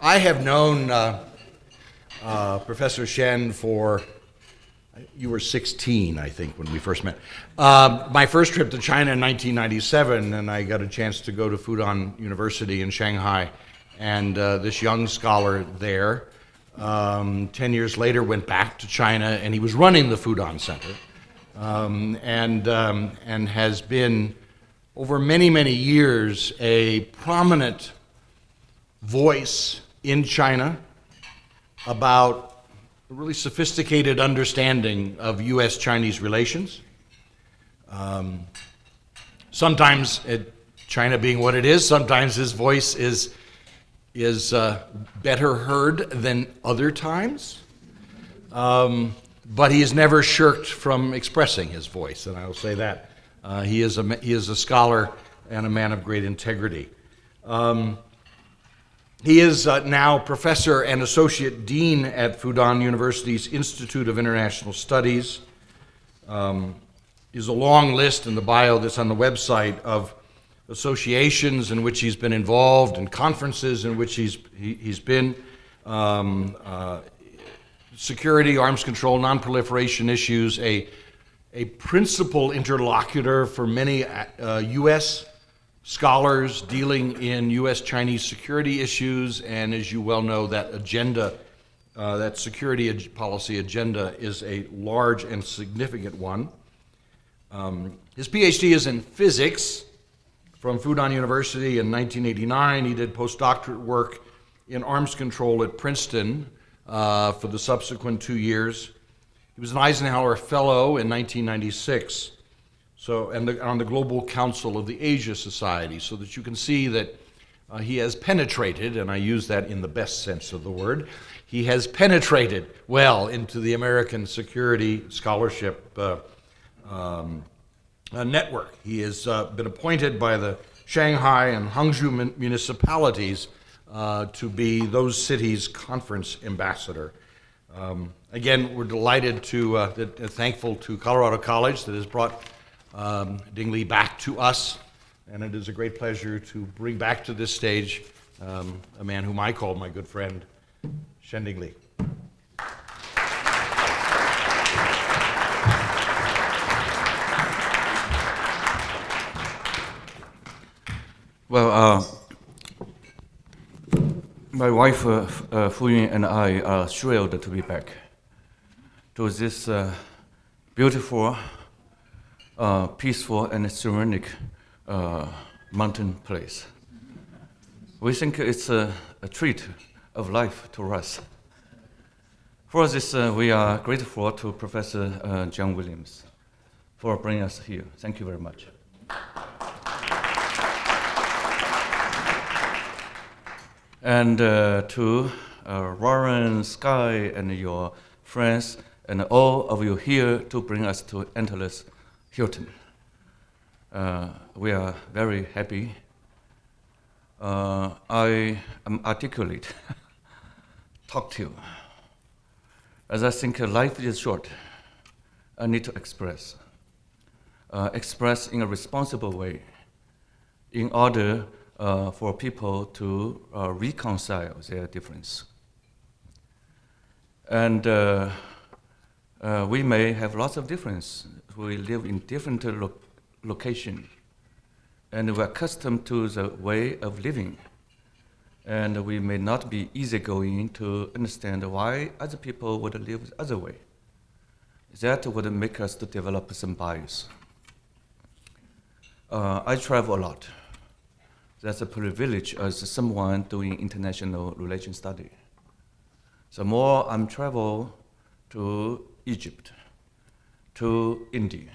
I have known Professor Shen for, you were 16, I think, when we first met. My first trip to China in 1997, and I got a chance to go to Fudan University in Shanghai, and this young scholar there, 10 years later, went back to China, and he was running the Fudan Center, and has been, over many, many years, a prominent voice in China about a really sophisticated understanding of U.S.-Chinese relations. Sometimes, China being what it is, sometimes his voice is better heard than other times. But he has never shirked from expressing his voice, and I will say that. He is a scholar and a man of great integrity. He is now professor and associate dean at Fudan University's Institute of International Studies. There's a long list in the bio that's on the website of associations in which he's been involved and conferences in which he's been. Security, arms control, non-proliferation issues, a principal interlocutor for many U.S. scholars dealing in U.S.-Chinese security issues, and as you well know, that agenda, that security policy agenda is a large and significant one. His PhD is in physics from Fudan University in 1989. He did postdoctorate work in arms control at Princeton for the subsequent 2 years. He was an Eisenhower Fellow in 1996. And on the Global Council of the Asia Society, so that you can see that he has penetrated, and I use that in the best sense of the word, he has penetrated well into the American security scholarship network. He has been appointed by the Shanghai and Hangzhou municipalities to be those cities' conference ambassador. Again, we're delighted thankful to Colorado College that has brought Dingli back to us, and it is a great pleasure to bring back to this stage a man whom I call my good friend, Shen Dingli. Well, my wife Fudan and I are thrilled to be back to this beautiful, peaceful and serenic mountain place. We think it's a treat of life to us. For this, we are grateful to Professor John Williams for bringing us here. Thank you very much. And to Warren, Sky, and your friends, and all of you here to bring us to Antlers Hilton. We are very happy. I am articulate, talkative. As I think life is short, I need to express in a responsible way in order for people to reconcile their difference. And we may have lots of difference. We live in different locations, and we're accustomed to the way of living. And we may not be easygoing to understand why other people would live the other way. That would make us to develop some bias. I travel a lot. That's a privilege as someone doing international relations study. The more I'm travel to Egypt, to India,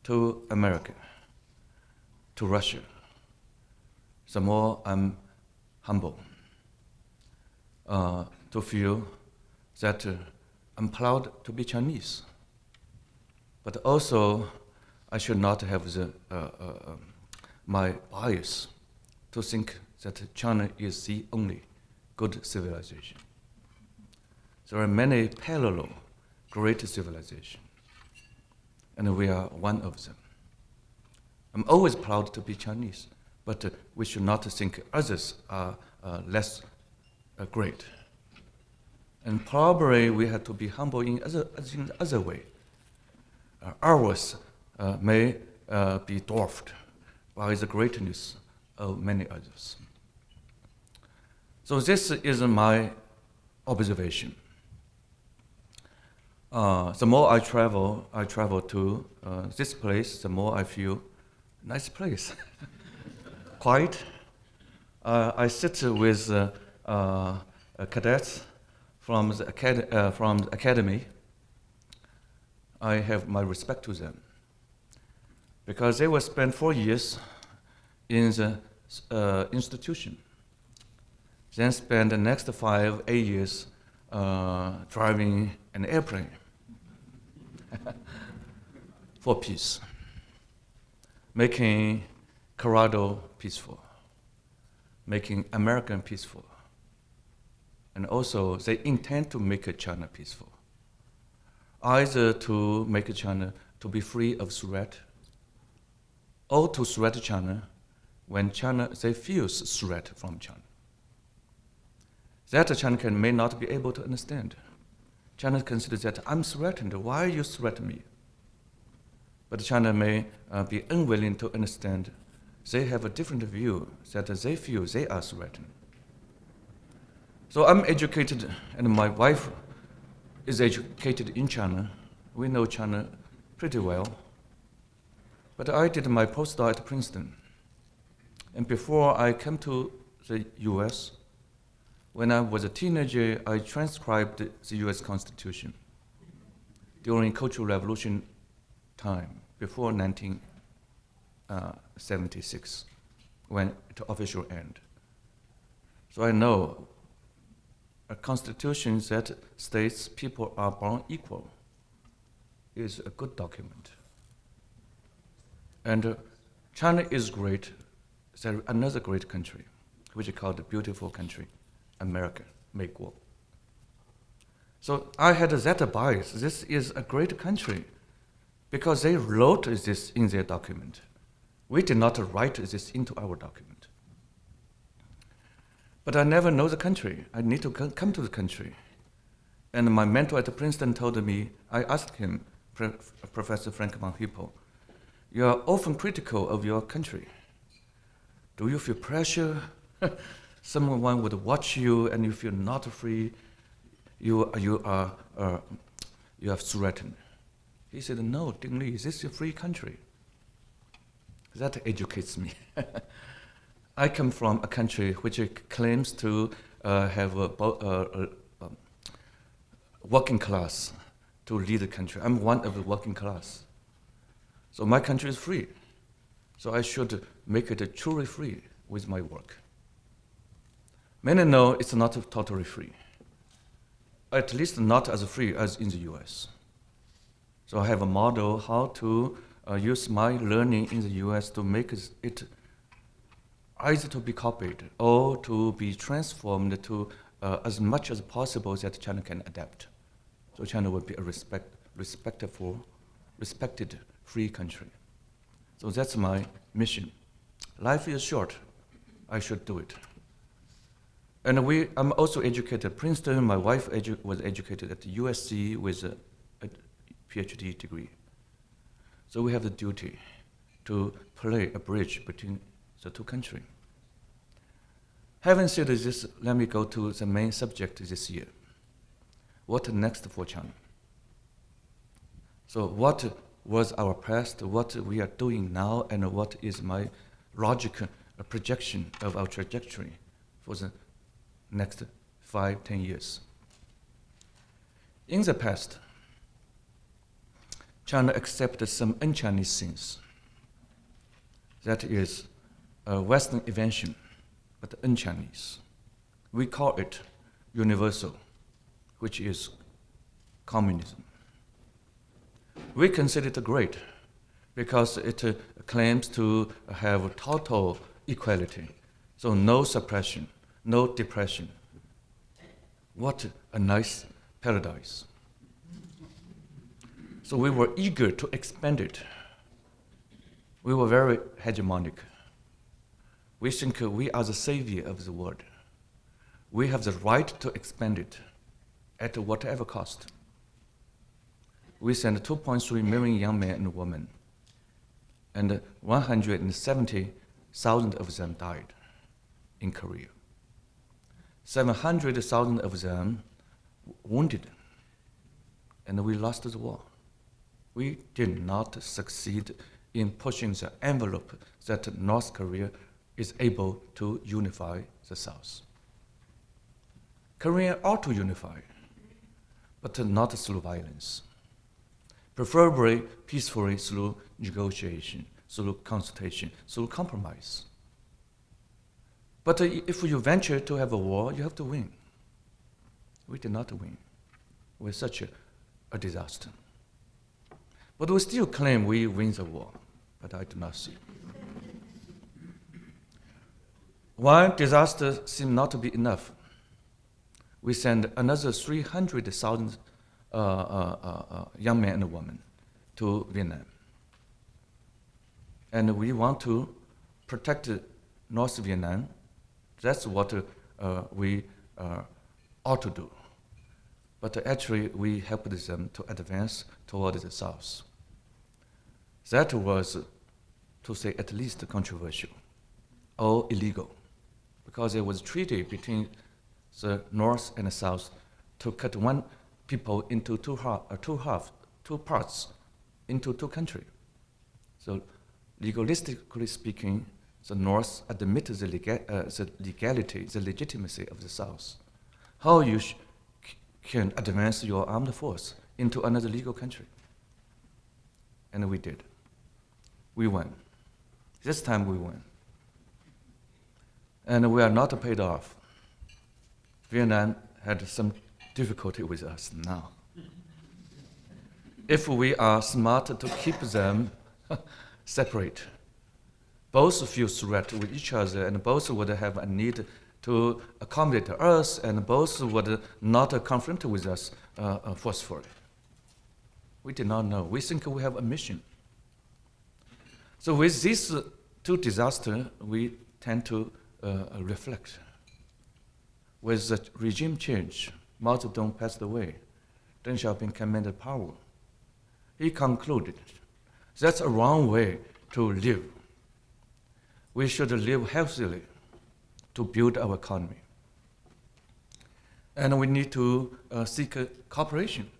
to America, to Russia, the more I'm humble to feel that I'm proud to be Chinese. But also, I should not have my bias to think that China is the only good civilization. There are many parallel great civilizations, and we are one of them. I'm always proud to be Chinese, but we should not think others are less great. And probably we have to be humble in other way. Ours may be dwarfed by the greatness of many others. So this is my observation. The more I travel to this place, the more I feel nice place, quiet. I sit with cadets from the academy. I have my respect to them because they will spend 4 years in the institution, then spend the next 5, 8 years driving an airplane for peace, making Colorado peaceful, making America peaceful. And also, they intend to make China peaceful, either to make China to be free of threat, or to threat China when they feel threat from China. That China may not be able to understand. China considers that I'm threatened. Why you threaten me? But China may be unwilling to understand. They have a different view that they feel they are threatened. So I'm educated, and my wife is educated in China. We know China pretty well. But I did my postdoc at Princeton. And before I came to the US, when I was a teenager, I transcribed the US Constitution during Cultural Revolution time, before 1976, when it officially ended. So I know a constitution that states people are born equal is a good document. And China is great. There's another great country, which is called the beautiful country, America, 美国. So I had that bias. This is a great country because they wrote this in their document. We did not write this into our document. But I never know the country. I need to come to the country. And my mentor at Princeton told me, I asked him, Professor Frank von Hippel, you are often critical of your country. Do you feel pressure? Someone would watch you and you feel not free. You are threatened. He said, no, Dingli, this is a free country. That educates me. I come from a country which claims to have a working class to lead the country. I'm one of the working class. So my country is free. So I should make it truly free with my work. Many know it's not totally free, at least not as free as in the US. So I have a model how to use my learning in the US to make it either to be copied or to be transformed to as much as possible that China can adapt. So China will be a respected free country. So that's my mission. Life is short. I should do it. And I'm also educated at Princeton. My wife was educated at the USC with a PhD degree. So we have the duty to play a bridge between the two countries. Having said this, let me go to the main subject this year. What next for China? So what was our past, what we are doing now, and what is my logical projection of our trajectory for the next 5-10 years? In the past, China accepted some un-Chinese things. That is a Western invention, but un-Chinese. We call it universal, which is communism. We consider it great because it claims to have total equality, so no suppression, no depression. What a nice paradise. So we were eager to expand it. We were very hegemonic. We think we are the savior of the world. we have the right to expand it at whatever cost. We sent 2.3 million young men and women, and 170,000 of them died in Korea. 700,000 of them wounded, and we lost the war. We did not succeed in pushing the envelope that North Korea is able to unify the South. Korea ought to unify, but not through violence. Preferably peacefully through negotiation, through consultation, through compromise. But if you venture to have a war, you have to win. We did not win. We're such a disaster. But we still claim we win the war, but I do not see. One disaster seemed not to be enough. We send another 300,000 young men and women to Vietnam. And we want to protect North Vietnam. That's what we ought to do. But actually, we helped them to advance toward the South. That was, to say at least, controversial or illegal, because there was a treaty between the North and the South to cut one people into two parts, into two countries. So, legalistically speaking, the North admitted the legality, the legitimacy of the South. How you can advance your armed force into another legal country? And we did. We won. This time we won. And we are not paid off. Vietnam had some difficulty with us now. If we are smart to keep them separate, both feel threat with each other, and both would have a need to accommodate us, and both would not confront with us forcefully. We did not know. We think we have a mission. So with these two disasters, we tend to reflect. With the regime change, Mao Zedong passed away. Deng Xiaoping commanded power. He concluded, that's a wrong way to live. We should live healthily to build our economy. And we need to seek cooperation.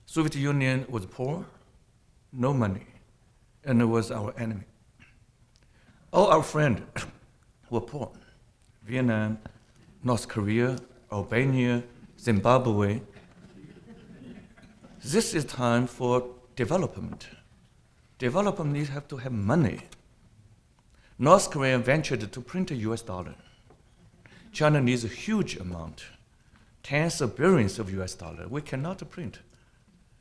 Soviet Union was poor, no money, and it was our enemy. All our friends were poor. Vietnam, North Korea, Albania, Zimbabwe. This is time for development. Development needs to have money. North Korea ventured to print a US dollar. China needs a huge amount, tens of billions of US dollars. We cannot print.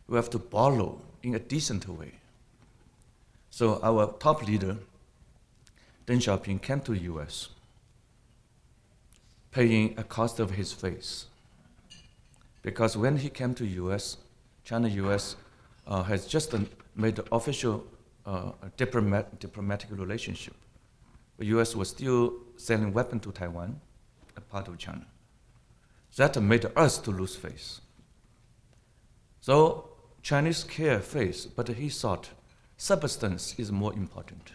We have to borrow in a decent way. So our top leader, Deng Xiaoping, came to the US, paying a cost of his face. Because when he came to US, China-US has just made an official diplomatic relationship. The US was still selling weapons to Taiwan, a part of China. That made us to lose face. So Chinese care face, but he thought substance is more important.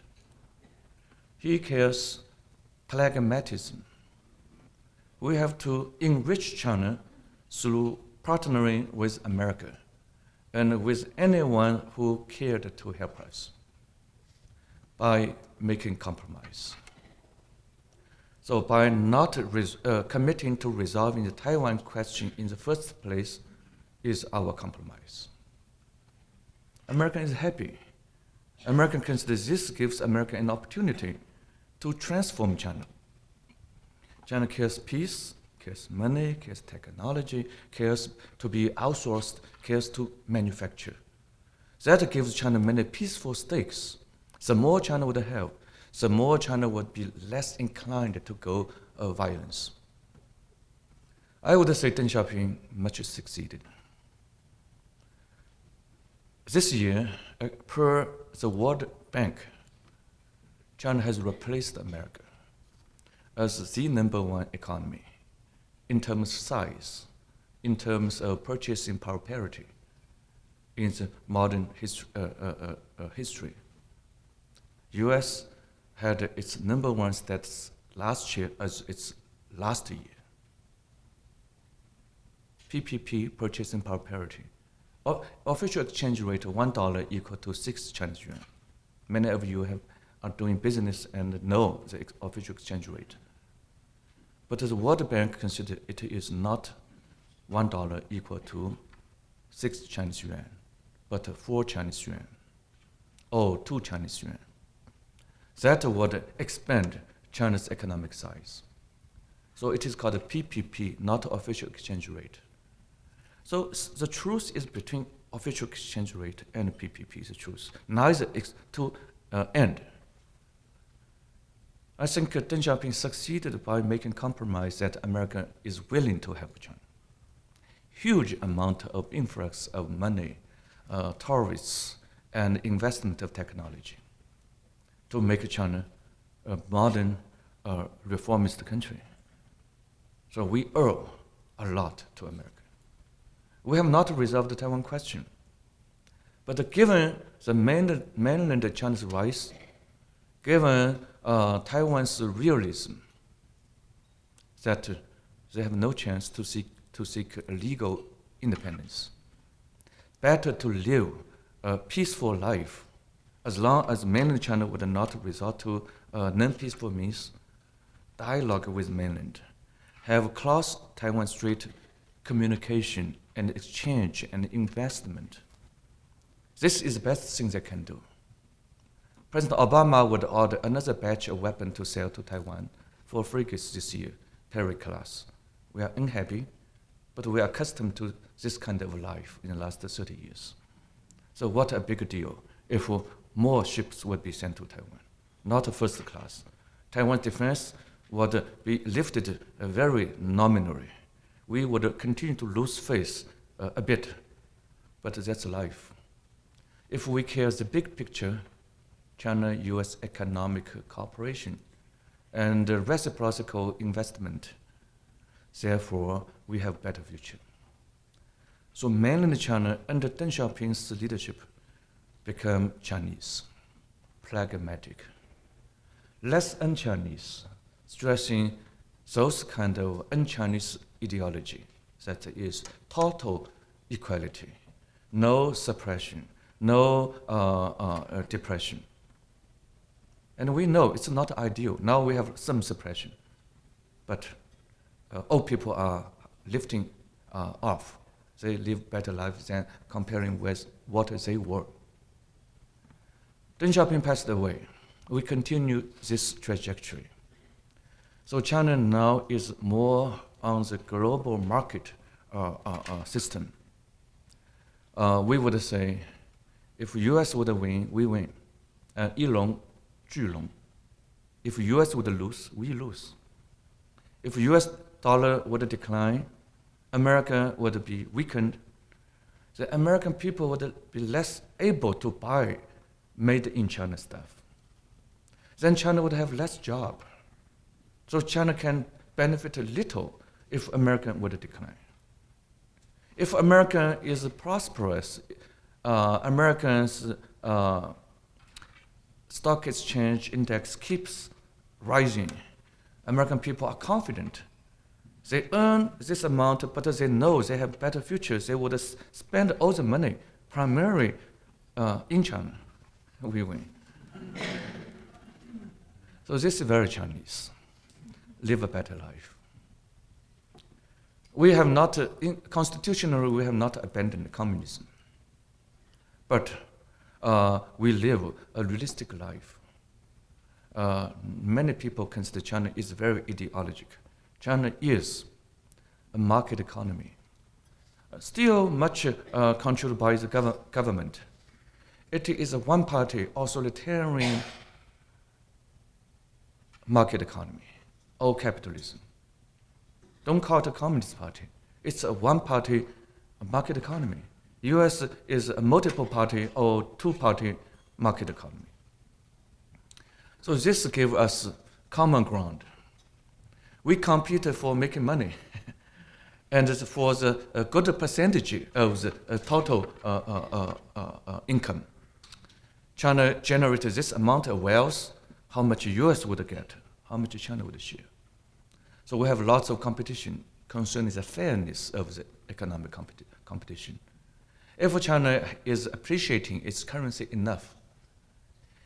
He cares pragmatism. We have to enrich China through partnering with America and with anyone who cared to help us by making compromise. So by not committing to resolving the Taiwan question in the first place is our compromise. America is happy. American considers this gives America an opportunity to transform China. China cares peace, cares money, cares technology, cares to be outsourced, cares to manufacture. That gives China many peaceful stakes. The more China would have, the more China would be less inclined to go violence. I would say Deng Xiaoping much succeeded. This year, per the World Bank, China has replaced America as the number one economy in terms of size, in terms of purchasing power parity in the modern history. U.S. had its number one status last year as its last year. PPP, purchasing power parity. Official exchange rate of $1 equal to 6 Chinese yuan. Many of you are doing business and know the official exchange rate. But the World Bank considers it is not $1 equal to 6 Chinese yuan, but 4 Chinese yuan, or 2 Chinese yuan. That would expand China's economic size. So it is called a PPP, not official exchange rate. So the truth is between official exchange rate and PPP is the truth. Neither is to end. I think Deng Xiaoping succeeded by making compromise that America is willing to help China. Huge amount of influx of money, tourists, and investment of technology to make China a modern, reformist country. So we owe a lot to America. We have not resolved the Taiwan question. But given the mainland China's rise, given Taiwan's realism, that they have no chance to seek legal independence. Better to live a peaceful life as long as mainland China would not resort to non-peaceful means, dialogue with mainland, have cross Taiwan Strait communication and exchange and investment. This is the best thing they can do. President Obama would order another batch of weapons to sell to Taiwan for frigates this year, Perry class. We are unhappy, but we are accustomed to this kind of life in the last 30 years. So what a big deal if more ships would be sent to Taiwan, not a first class. Taiwan's defense would be lifted very nominally. We would continue to lose face a bit, but that's life. If we care the big picture, China-US economic cooperation and reciprocal investment, therefore we have better future. So mainland China under Deng Xiaoping's leadership become Chinese, pragmatic, less un-Chinese, stressing those kind of un-Chinese ideology that is total equality, no suppression, no depression. And we know it's not ideal. Now we have some suppression, but old people are lifting off. They live better lives than comparing with what they were. Deng Xiaoping passed away. We continue this trajectory. So China now is more on the global market system. We would say, if U.S. would win, we win. 一龙巨龙. If U.S. would lose, we lose. If U.S. dollar would decline, America would be weakened. The American people would be less able to buy made in China stuff. Then China would have less job. So China can benefit a little if America would decline. If America is prosperous, Americans' stock exchange index keeps rising. American people are confident. They earn this amount, but they know they have better futures. They would spend all the money primarily in China. We win. So this is very Chinese. Live a better life. We have not, constitutionally, we have not abandoned communism. But we live a realistic life. Many people consider China is very ideological. China is a market economy, still much controlled by the government. It is a one-party authoritarian market economy, or capitalism. Don't call it a communist party. It's a one-party market economy. U.S. is a multiple-party or two-party market economy. So this gives us common ground. We compete for making money. And for the good percentage of the total income. China generated this amount of wealth, how much US would get, how much China would share. So we have lots of competition concerning the fairness of the economic competition. If China is appreciating its currency enough,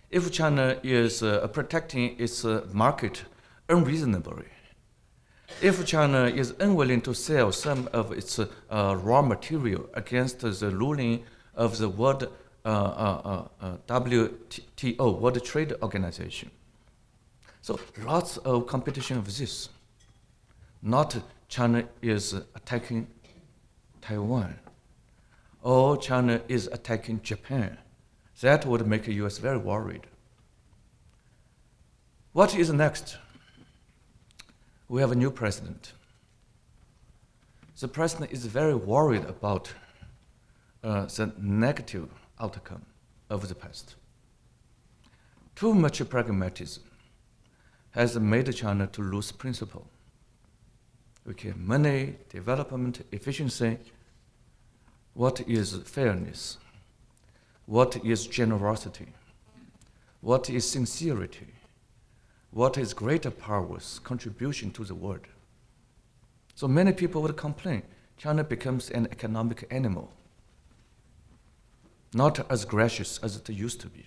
if China is protecting its market unreasonably, if China is unwilling to sell some of its raw material against the ruling of the World WTO, World Trade Organization. So lots of competition of this. Not China is attacking Taiwan, or China is attacking Japan. That would make the US very worried. What is next? We have a new president. The president is very worried about the negative outcome of the past. Too much pragmatism has made China to lose principle. Okay, money, development, efficiency. What is fairness? What is generosity? What is sincerity? What is greater power's contribution to the world? So many people would complain, China becomes an economic animal, not as gracious as it used to be.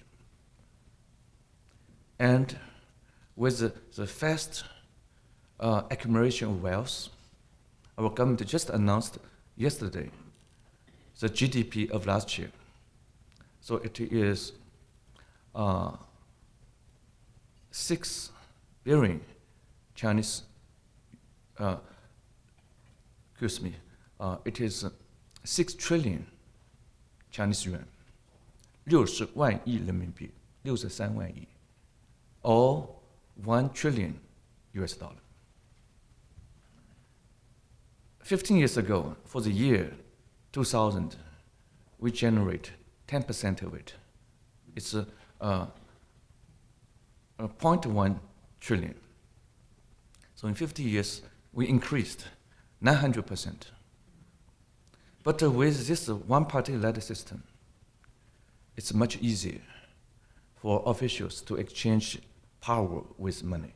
And with the fast accumulation of wealth, our government just announced yesterday the GDP of last year. So it is 6 billion Chinese, it is 6 trillion Chinese yuan, 60万亿人民币, 63万亿, or 1 trillion US dollar. 15 years ago, for the year 2000, we generate 10% of it. It's 0.1 trillion. So in 50 years, we increased 900%. But with this one-party-led system, it's much easier for officials to exchange power with money,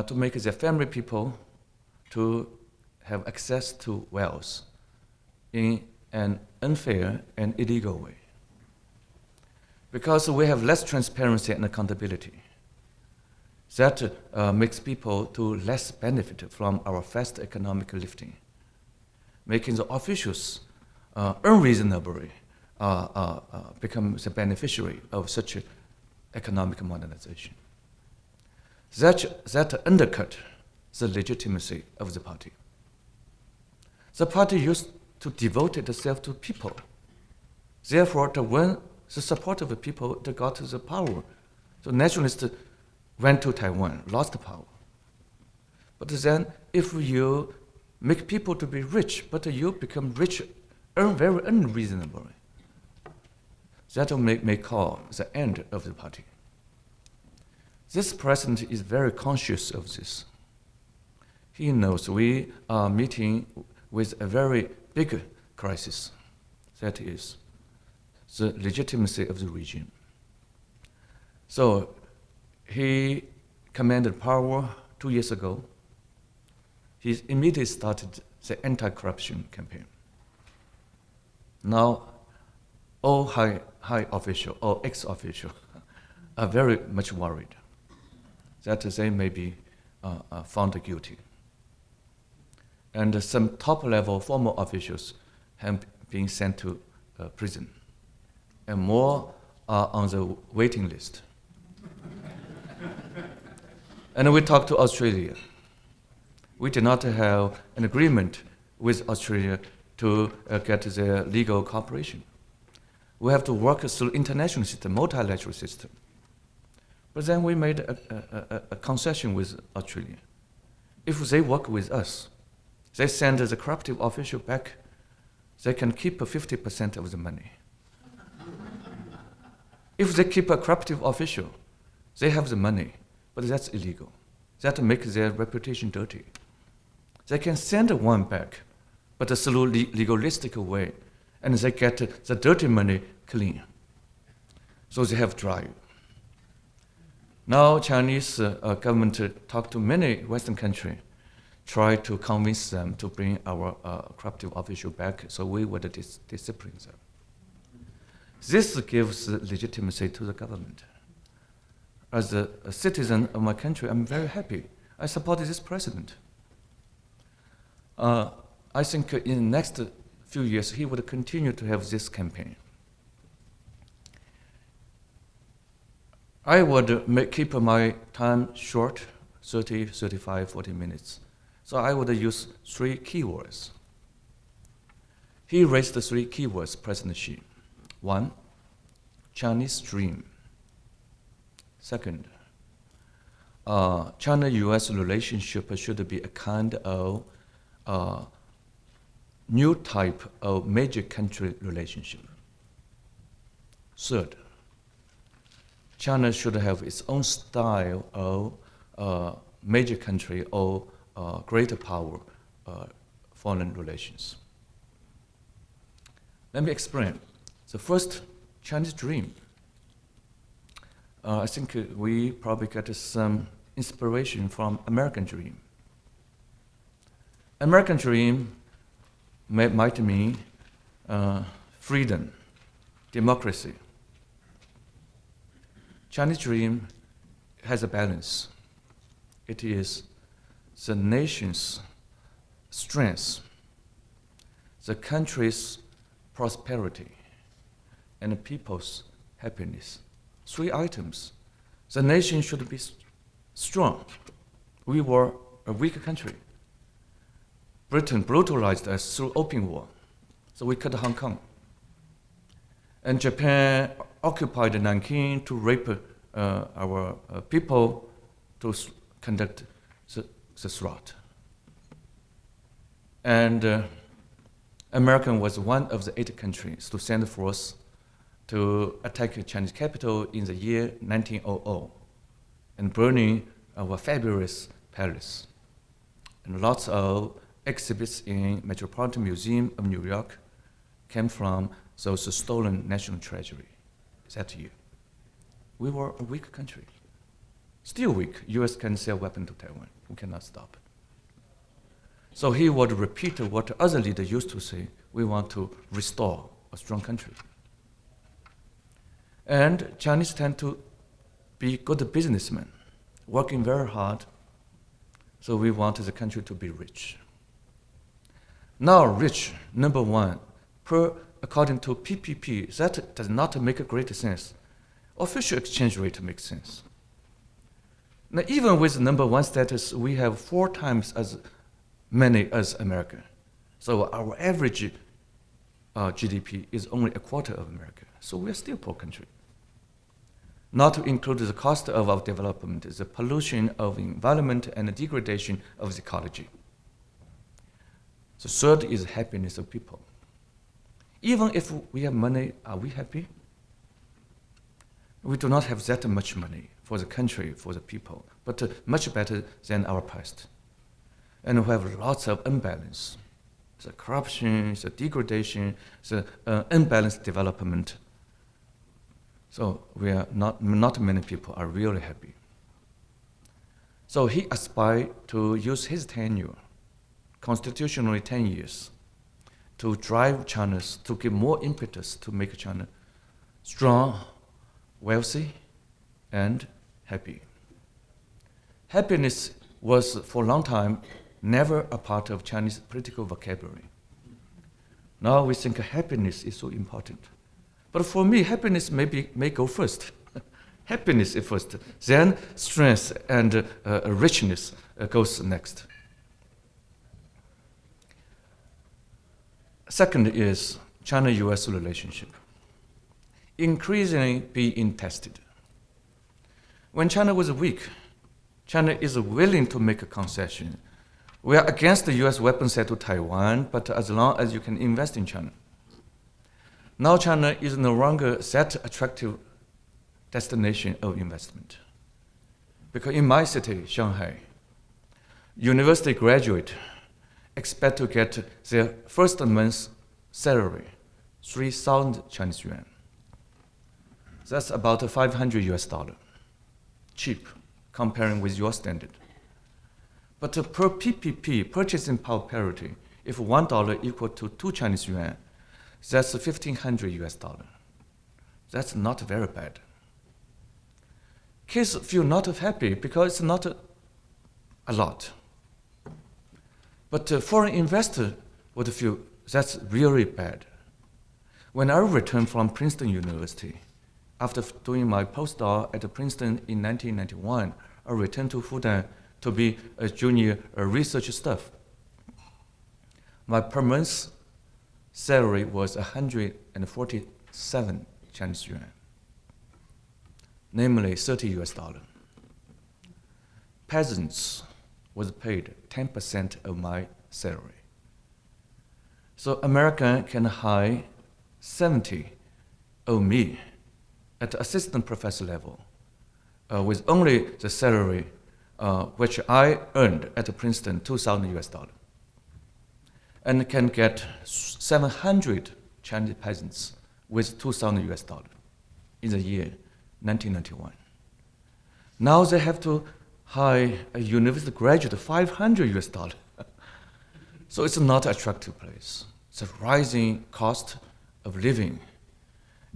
to make their family people to have access to wealth in an unfair and illegal way. Because we have less transparency and accountability, that makes people to less benefit from our fast economic lifting, making the officials unreasonably become the beneficiary of such economic modernization. That undercut the legitimacy of the party. The party used to devote itself to people. Therefore, when the support of the people got the power, so nationalists went to Taiwan, lost power. But then, if you make people to be rich, but you become rich very unreasonably, that may call the end of the party. This president is very conscious of this. He knows we are meeting with a very big crisis, that is the legitimacy of the regime. So he commanded power 2 years ago. He immediately started the anti-corruption campaign. Now, all high official or ex-official are very much worried that they may be found guilty. And some top-level former officials have been sent to prison, and more are on the waiting list. And we talked to Australia. We did not have an agreement with Australia to get their legal cooperation. We have to work through international system, multilateral system. But then we made a concession with Australia. If they work with us, they send the corruptive official back, they can keep 50% of the money. If they keep a corruptive official, they have the money, but that's illegal. that make their reputation dirty. They can send one back, but through legalistic way, and they get the dirty money clean. So they have drive. Now Chinese government talk to many Western countries, try to convince them to bring our corruptive official back so we would discipline them. This gives legitimacy to the government. As a citizen of my country, I'm very happy. I support this president. I think in the next few years, he would continue to have this campaign. I would keep my time short, 30, 35, 40 minutes. So I would use 3 keywords. He raised the 3 keywords, President Xi. 1, Chinese dream. Second, China-US relationship should be a kind of new type of major country relationship. Third, China should have its own style of major country or greater power foreign relations. Let me explain. The first, Chinese dream. I think we probably get some inspiration from American dream. American dream might mean freedom, democracy. Chinese dream has a balance. It is the nation's strength, the country's prosperity, and the people's happiness. 3 items. The nation should be strong. We were a weak country. Britain brutalized us through opium war, so we cut Hong Kong. And Japan occupied Nanking to rape our people, to conduct the threat. And America was one of the 8 countries to send force to attack the Chinese capital in the year 1900 and burning our fabulous palace. And lots of exhibits in Metropolitan Museum of New York came from those stolen national treasury that year. We were a weak country. Still weak. US can sell weapons to Taiwan. We cannot stop. So he would repeat what other leaders used to say, we want to restore a strong country. And Chinese tend to be good businessmen, working very hard, so we want the country to be rich. Now rich, number 1, according to PPP, that does not make a great sense. Official exchange rate makes sense. Now even with number 1 status, we have 4 times as many as America. So our average GDP is only a quarter of America. So we're still a poor country. Not to include the cost of our development, the pollution of environment and the degradation of the ecology. The third is happiness of people. Even if we have money, are we happy? We do not have that much money for the country, for the people, but much better than our past. And we have lots of imbalance. The corruption, the degradation, the unbalanced development. So we are not many people are really happy. So he aspired to use his tenure, constitutionally 10 years, to drive China, to give more impetus to make China strong, wealthy, and happy. Happiness was, for a long time, never a part of Chinese political vocabulary. Now we think happiness is so important. But for me, happiness may go first. Happiness is first, then strength and richness goes next. Second is China-US relationship. Increasingly being tested. When China was weak, China is willing to make a concession. We are against the US weapons sale to Taiwan, but as long as you can invest in China. Now China is no longer that attractive destination of investment. Because in my city, Shanghai, university graduate expect to get their first month's salary, 3,000 Chinese yuan. That's about $500 US. Cheap, comparing with your standard. But per PPP, purchasing power parity, if $1 equal to 2 Chinese yuan, that's $1,500 US. That's not very bad. Kids feel not happy because it's not a lot. But foreign investor would feel that's really bad. When I returned from Princeton University, after doing my postdoc at Princeton in 1991, I returned to Fudan to be a junior research staff. My per month salary was 147 Chinese yuan, namely $30 US. Peasants was paid 10% of my salary. So American can hire 70 of me at the assistant professor level with only the salary which I earned at Princeton, $2,000 US, and can get 700 Chinese peasants with $2,000 US in the year 1991. Now they have to hire a university graduate, $500 US. So it's not an attractive place. It's a rising cost of living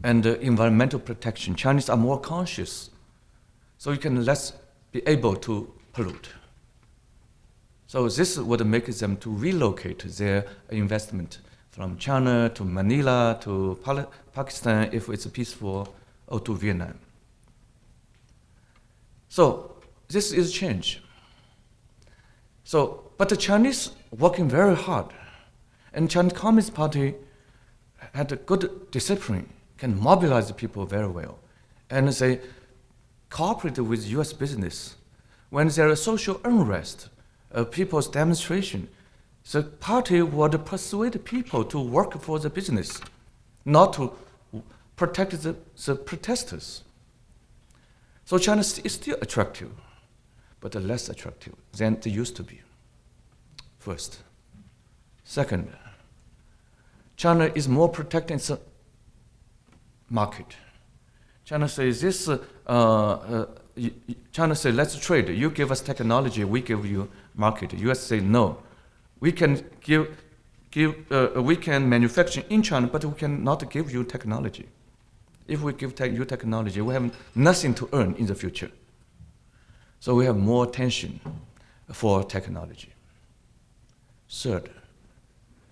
and environmental protection. Chinese are more conscious, so you can less be able to pollute. So this would make them to relocate their investment from China to Manila to Pakistan if it's peaceful, or to Vietnam. So this is change. So, but the Chinese working very hard, and Chinese Communist Party had a good discipline, can mobilize the people very well, and they cooperate with U.S. business. When there is social unrest, people's demonstration, the party would persuade people to work for the business, not to protect the protesters. So China is still attractive, but less attractive than it used to be. First. Second, China is more protecting its market. China says China says, let's trade. You give us technology, we give you market. US say no. We can we can manufacture in China, but we cannot give you technology. If we give you technology, we have nothing to earn in the future. So we have more attention for technology. Third,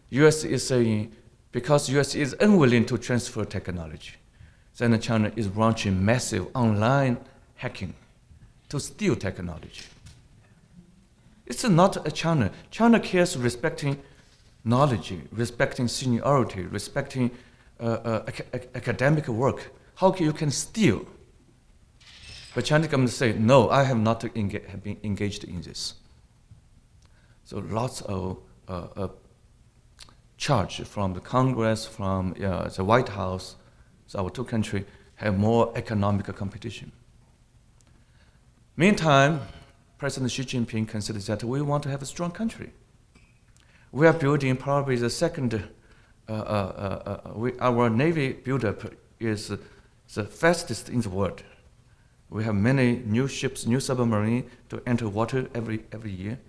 US is saying, because US is unwilling to transfer technology, then China is launching massive online hacking to steal technology. It's not a China. China cares respecting knowledge, respecting seniority, respecting academic work. How can you steal? But Chinese government say, no, I have not been engaged in this. So lots of charge from the Congress, from the White House. So our two countries have more economic competition. Meantime, President Xi Jinping considers that we want to have a strong country. We are building probably the second, our Navy buildup is the fastest in the world. We have many new ships, new submarines to enter water every year,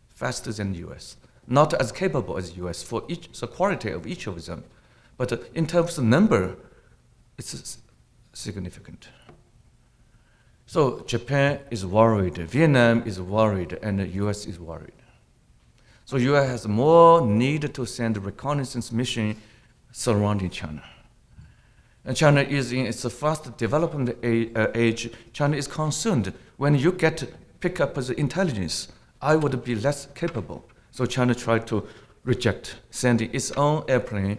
faster than the US. Not as capable as the US for the quality of each of them, but in terms of number, it's significant. So Japan is worried, Vietnam is worried, and the US is worried. So US has more need to send a reconnaissance mission surrounding China. And China is in its fast development age. China is concerned when you pick up the intelligence, I would be less capable. So China tried to reject sending its own airplane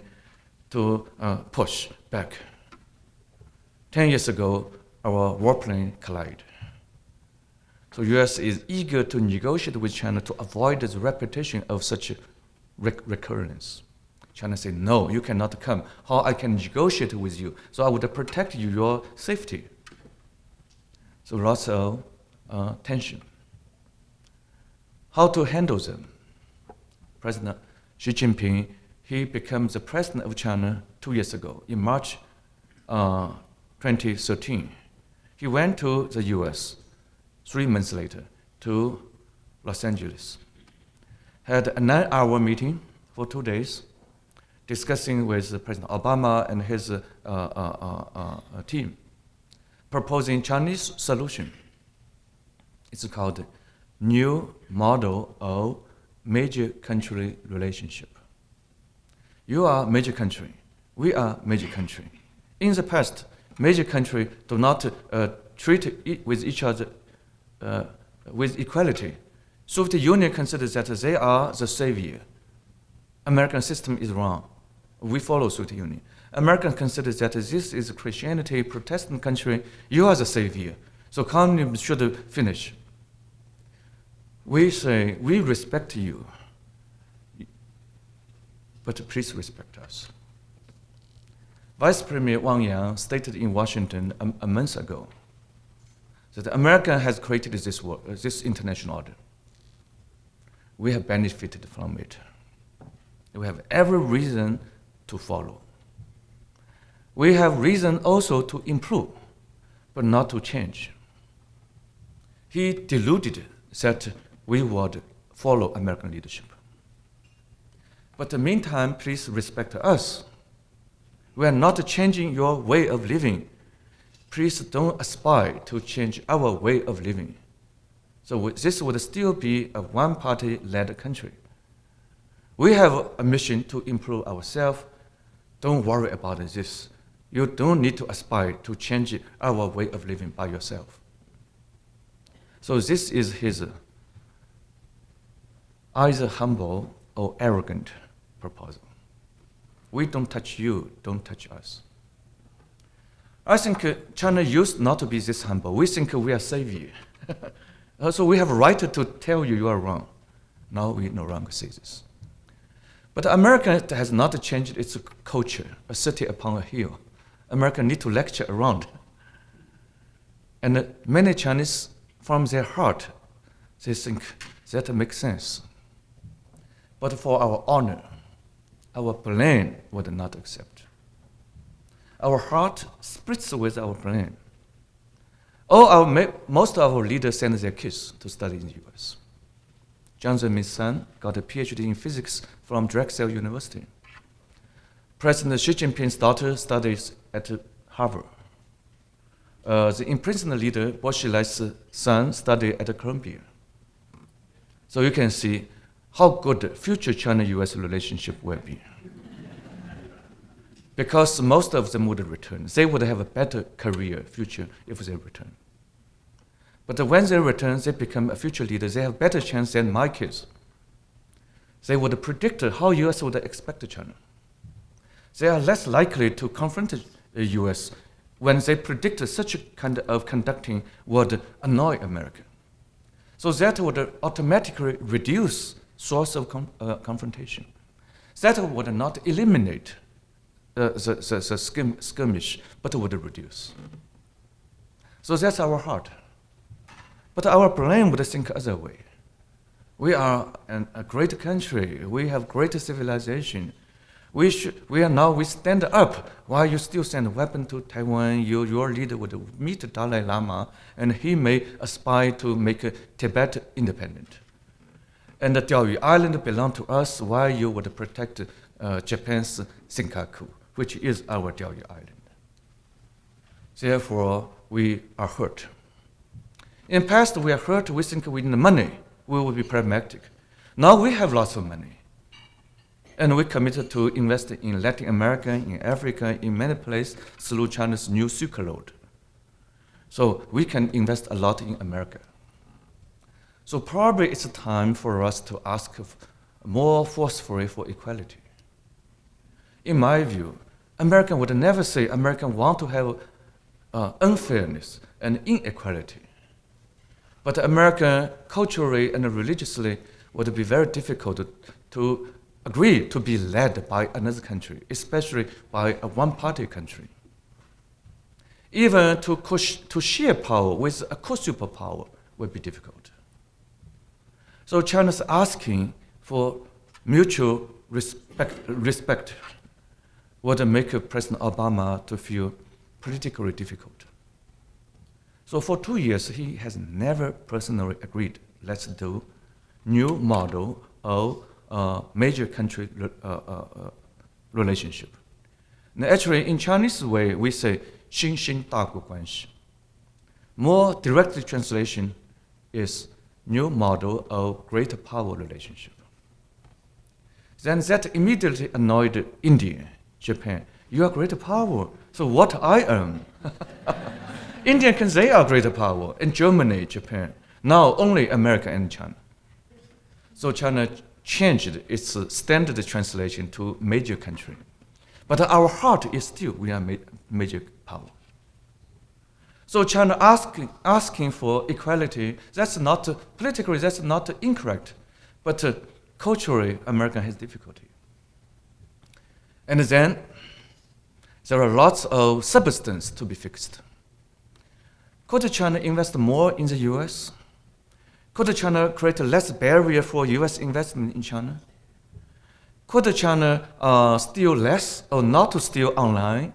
to push back. 10 years ago, our warplane collided. So US is eager to negotiate with China to avoid the repetition of such recurrence. China said, no, you cannot come. How I can negotiate with you? So I would protect you, your safety. So lots of tension. How to handle them? President Xi Jinping, he became the president of China 2 years ago, in March 2013. He went to the US 3 months later to Los Angeles, had a 9-hour meeting for 2 days, discussing with President Obama and his team, proposing Chinese solution. It's called New Model of Major Country Relationship. You are major country. We are major country. In the past, major country do not treat with each other with equality. Soviet Union considers that they are the savior. American system is wrong. We follow Soviet Union. American considers that this is a Christianity, Protestant country. You are the savior. So communism should finish. We say, we respect you, but please respect us. Vice Premier Wang Yang stated in Washington a month ago that America has created this international order. We have benefited from it. We have every reason to follow. We have reason also to improve, but not to change. He deluded that we would follow American leadership. But in the meantime, please respect us. We are not changing your way of living. Please don't aspire to change our way of living. So this would still be a one-party-led country. We have a mission to improve ourselves. Don't worry about this. You don't need to aspire to change our way of living by yourself. So this is his either humble or arrogant proposal. We don't touch you, don't touch us. I think China used not to be this humble. We think we are savior. So we have a right to tell you are wrong. Now we no longer say this. But America has not changed its culture, a city upon a hill. America need to lecture around. And many Chinese, from their heart, they think that makes sense. But for our honor, our brain would not accept. Our heart splits with our brain. Most of our leaders send their kids to study in the US. Jiang Zemin's son got a PhD in physics from Drexel University. President Xi Jinping's daughter studies at Harvard. The imprisoned leader, Bo Xilei's son, studied at Columbia. So you can see how good future China-US relationship will be. Because most of them would return. They would have a better career future if they return. But when they return, they become a future leader. They have better chance than my kids. They would predict how US would expect China. They are less likely to confront the US when they predict such a kind of conducting would annoy America. So that would automatically reduce source of confrontation. That would not eliminate the skirmish, but would reduce. So that's our heart. But our brain would think other way. We are a great country. We have great civilization. We stand up while you still send a weapon to Taiwan. Your leader would meet Dalai Lama, and he may aspire to make Tibet independent. And the Diaoyu Island belongs to us while you would protect Japan's Senkaku, which is our Diaoyu Island. Therefore, we are hurt. In the past, we are hurt. We think we need money. We will be pragmatic. Now we have lots of money. And we committed to invest in Latin America, in Africa, in many places through China's new Silk Road. So we can invest a lot in America. So probably it's time for us to ask more forcefully for equality. In my view, American would never say Americans want to have unfairness and inequality. But America, culturally and religiously, would be very difficult to agree to be led by another country, especially by a one-party country. Even to share power with a co-superpower will be difficult. So China's asking for mutual respect would make President Obama to feel politically difficult. So for 2 years, he has never personally agreed, let's do new model of major country relationship. Now, actually, in Chinese way, we say 新兴大国关系. More directly translation is new model of great power relationship. Then that immediately annoyed India, Japan. You are great power, so what I am? India can say are great power, and Germany, Japan. Now only America and China. So China changed its standard translation to major country. But our heart is still, we are major power. So China asking for equality, that's not, politically that's not incorrect, but culturally America has difficulty. And then there are lots of substance to be fixed. Could China invest more in the US? Could China create less barrier for US investment in China? Could China steal less or not to steal online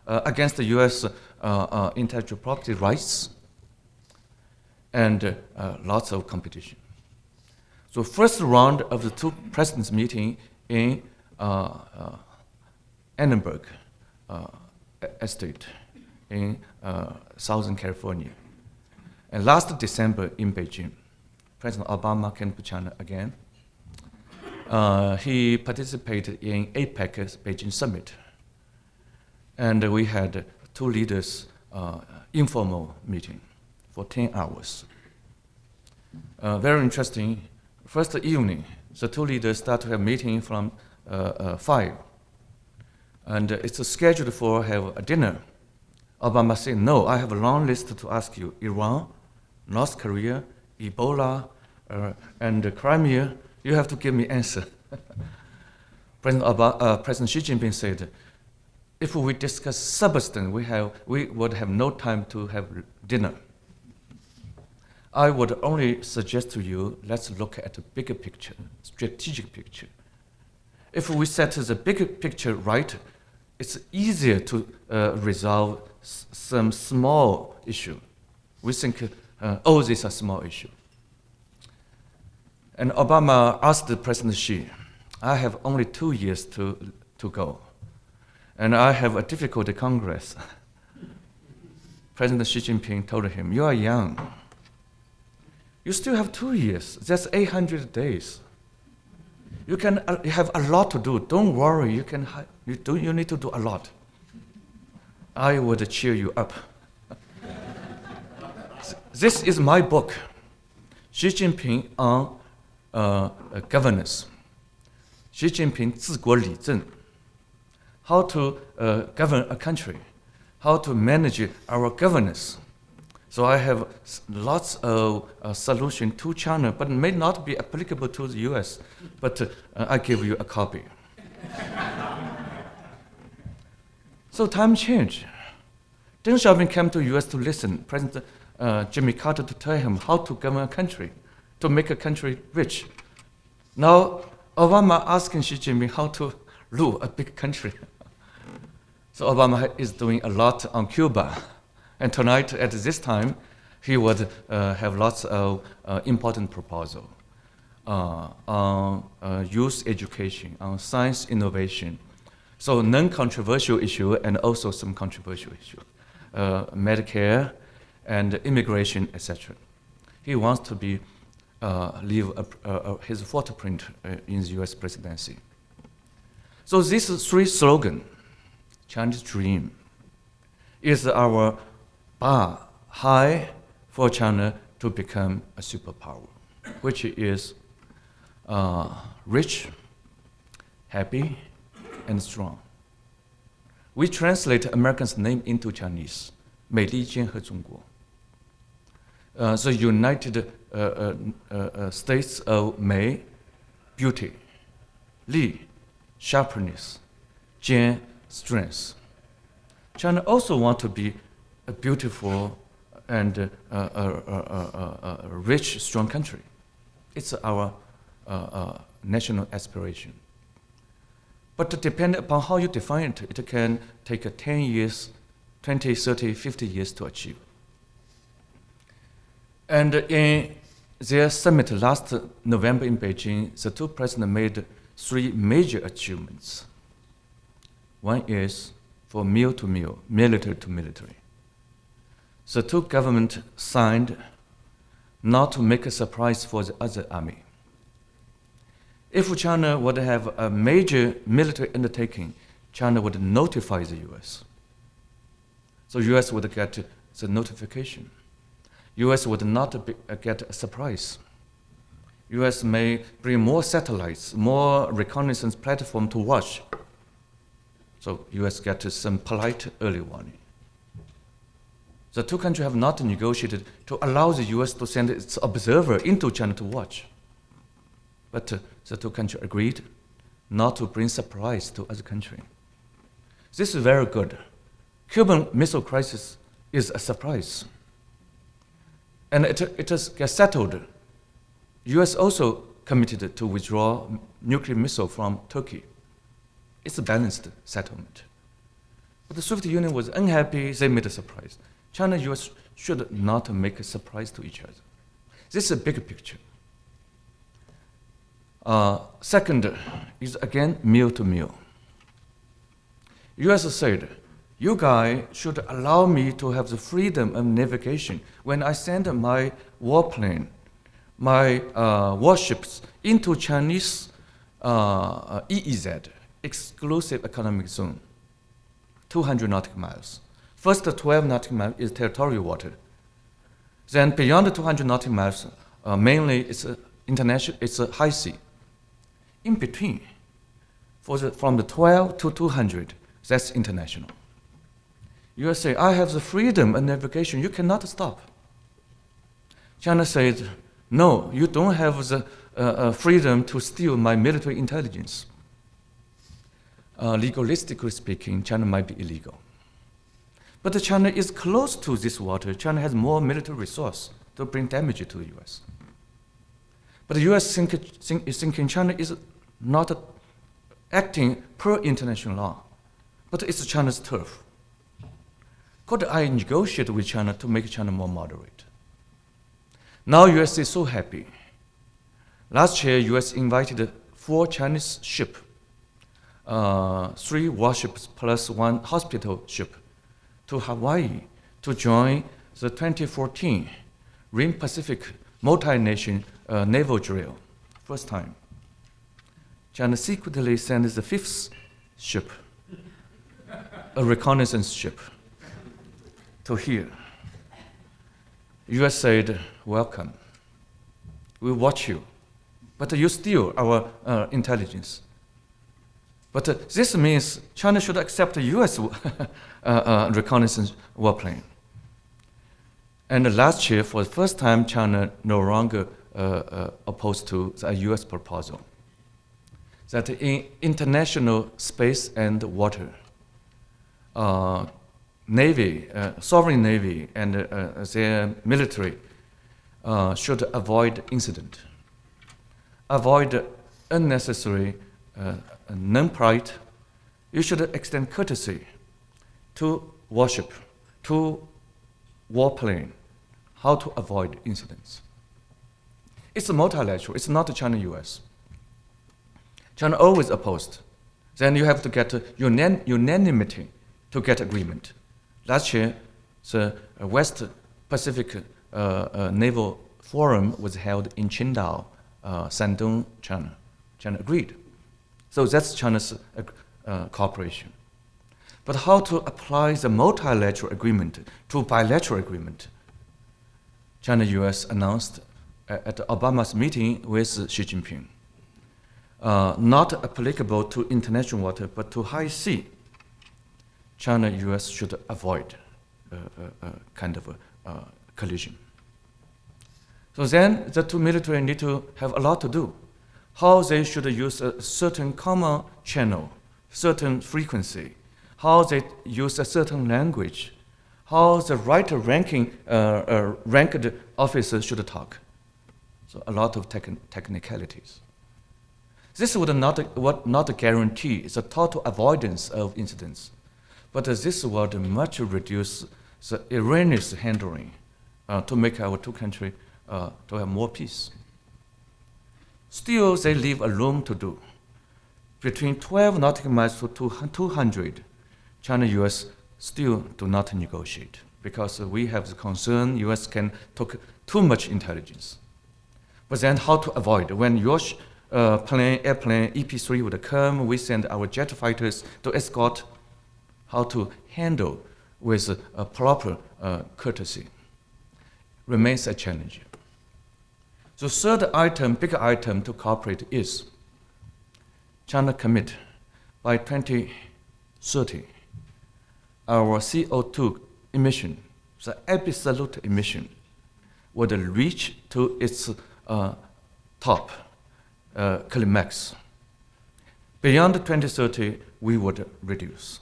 against the US intellectual property rights? And lots of competition. So first round of the two presidents meeting in Annenberg estate in Southern California. And last December in Beijing, President Obama came to China again. He participated in APEC Beijing summit. And we had two leaders informal meeting for 10 hours. Very interesting. First evening, the two leaders start to have meeting from 5. And it's scheduled for have a dinner. Obama said, no, I have a long list to ask you. Iran, North Korea, Ebola, and Crimea, you have to give me answer. President Xi Jinping said, if we discuss substance, we would have no time to have dinner. I would only suggest to you, let's look at the bigger picture, strategic picture. If we set the bigger picture right, it's easier to resolve some small issue. We think, oh, this is a small issue. And Obama asked President Xi, I have only 2 years to go, and I have a difficult Congress. President Xi Jinping told him, you are young. You still have 2 years. That's 800 days. You can you have a lot to do. Don't worry. You need to do a lot. I would cheer you up. This is my book, Xi Jinping on governance. Xi Jinping 治国理政. How to govern a country, how to manage our governance. So I have lots of solutions to China, but may not be applicable to the US. But I give you a copy. So time changed. Deng Xiaoping came to US to listen. President Jimmy Carter to tell him how to govern a country, to make a country rich. Now Obama asking Xi Jinping how to rule a big country. So Obama is doing a lot on Cuba. And tonight, at this time, he would have lots of important proposals on youth education, on science innovation. So non-controversial issue and also some controversial issue, Medicare and immigration, etc. He wants to leave his footprint in the U.S. presidency. So these 3 slogans, Chinese dream, is our bar high for China to become a superpower, which is rich, happy, and strong. We translate American's name into Chinese, 美利坚合众国. The United States of Mei, beauty, Li, sharpness, Jian, strength. China also wants to be a beautiful and a rich, strong country. It's our national aspiration. But depending upon how you define it, it can take 10 years, 20, 30, 50 years to achieve. And in their summit last November in Beijing, the two presidents made 3 major achievements. One is for meal to meal, military to military. The two governments signed not to make a surprise for the other army. If China would have a major military undertaking, China would notify the US. So US would get the notification. US would not get a surprise. US may bring more satellites, more reconnaissance platform to watch. So US gets some polite early warning. The two countries have not negotiated to allow the US to send its observer into China to watch. But the two countries agreed not to bring surprise to other countries. This is very good. Cuban Missile Crisis is a surprise. And it has get settled. US also committed to withdraw nuclear missile from Turkey. It's a balanced settlement. But the Soviet Union was unhappy, they made a surprise. China and US should not make a surprise to each other. This is a big picture. Second is again meal to meal. US said, you guys should allow me to have the freedom of navigation when I send my warplane, my warships into Chinese EEZ, exclusive economic zone, 200 nautical miles. First 12 nautical miles is territorial water. Then beyond the 200 nautical miles, mainly it's international, it's a high sea. In between, from the 12 to 200, that's international. You say, I have the freedom of navigation, you cannot stop. China said, no, you don't have the freedom to steal my military intelligence. Legalistically speaking, China might be illegal. But China is close to this water. China has more military resource to bring damage to the US. But the US is thinking China is not acting per international law, but it's China's turf. Could I negotiate with China to make China more moderate? Now US is so happy. Last year, US invited 4 Chinese ships, 3 warships plus 1 hospital ship to Hawaii to join the 2014 Rim Pacific multi-nation naval drill. First time. China secretly sent the 5th ship, a reconnaissance ship, to here. US said, welcome. We watch you, but you steal our intelligence. But this means China should accept the US reconnaissance warplane. And last year, for the first time, China no longer opposed to the US proposal that in international space and water, Navy, sovereign Navy, and their military should avoid incident, avoid unnecessary non-pride. You should extend courtesy to warship, to warplane, how to avoid incidents. It's a multilateral, it's not China-US. China always opposed. Then you have to get unanimity to get agreement. Last year, the West Pacific Naval Forum was held in Qingdao, Shandong, China. China agreed. So that's China's cooperation. But how to apply the multilateral agreement to bilateral agreement? China-US announced at Obama's meeting with Xi Jinping, not applicable to international water, but to high sea. China-US should avoid kind of a collision. So then the two military need to have a lot to do. How they should use a certain common channel, certain frequency, how they use a certain language, how the right ranked officer should talk. So a lot of technicalities. This would not guarantee the total avoidance of incidents, but this would much reduce the erroneous handling to make our two countries to have more peace. Still, they leave a room to do. Between 12 nautical miles to 200, China-US still do not negotiate because we have the concern US can take too much intelligence. But then how to avoid? When your airplane EP-3 would come, we send our jet fighters to escort. How to handle with a proper courtesy remains a challenge. The third item, big item to cooperate is China commit by 2030, our CO2 emission, the absolute emission, would reach to its top climax. Beyond 2030, we would reduce.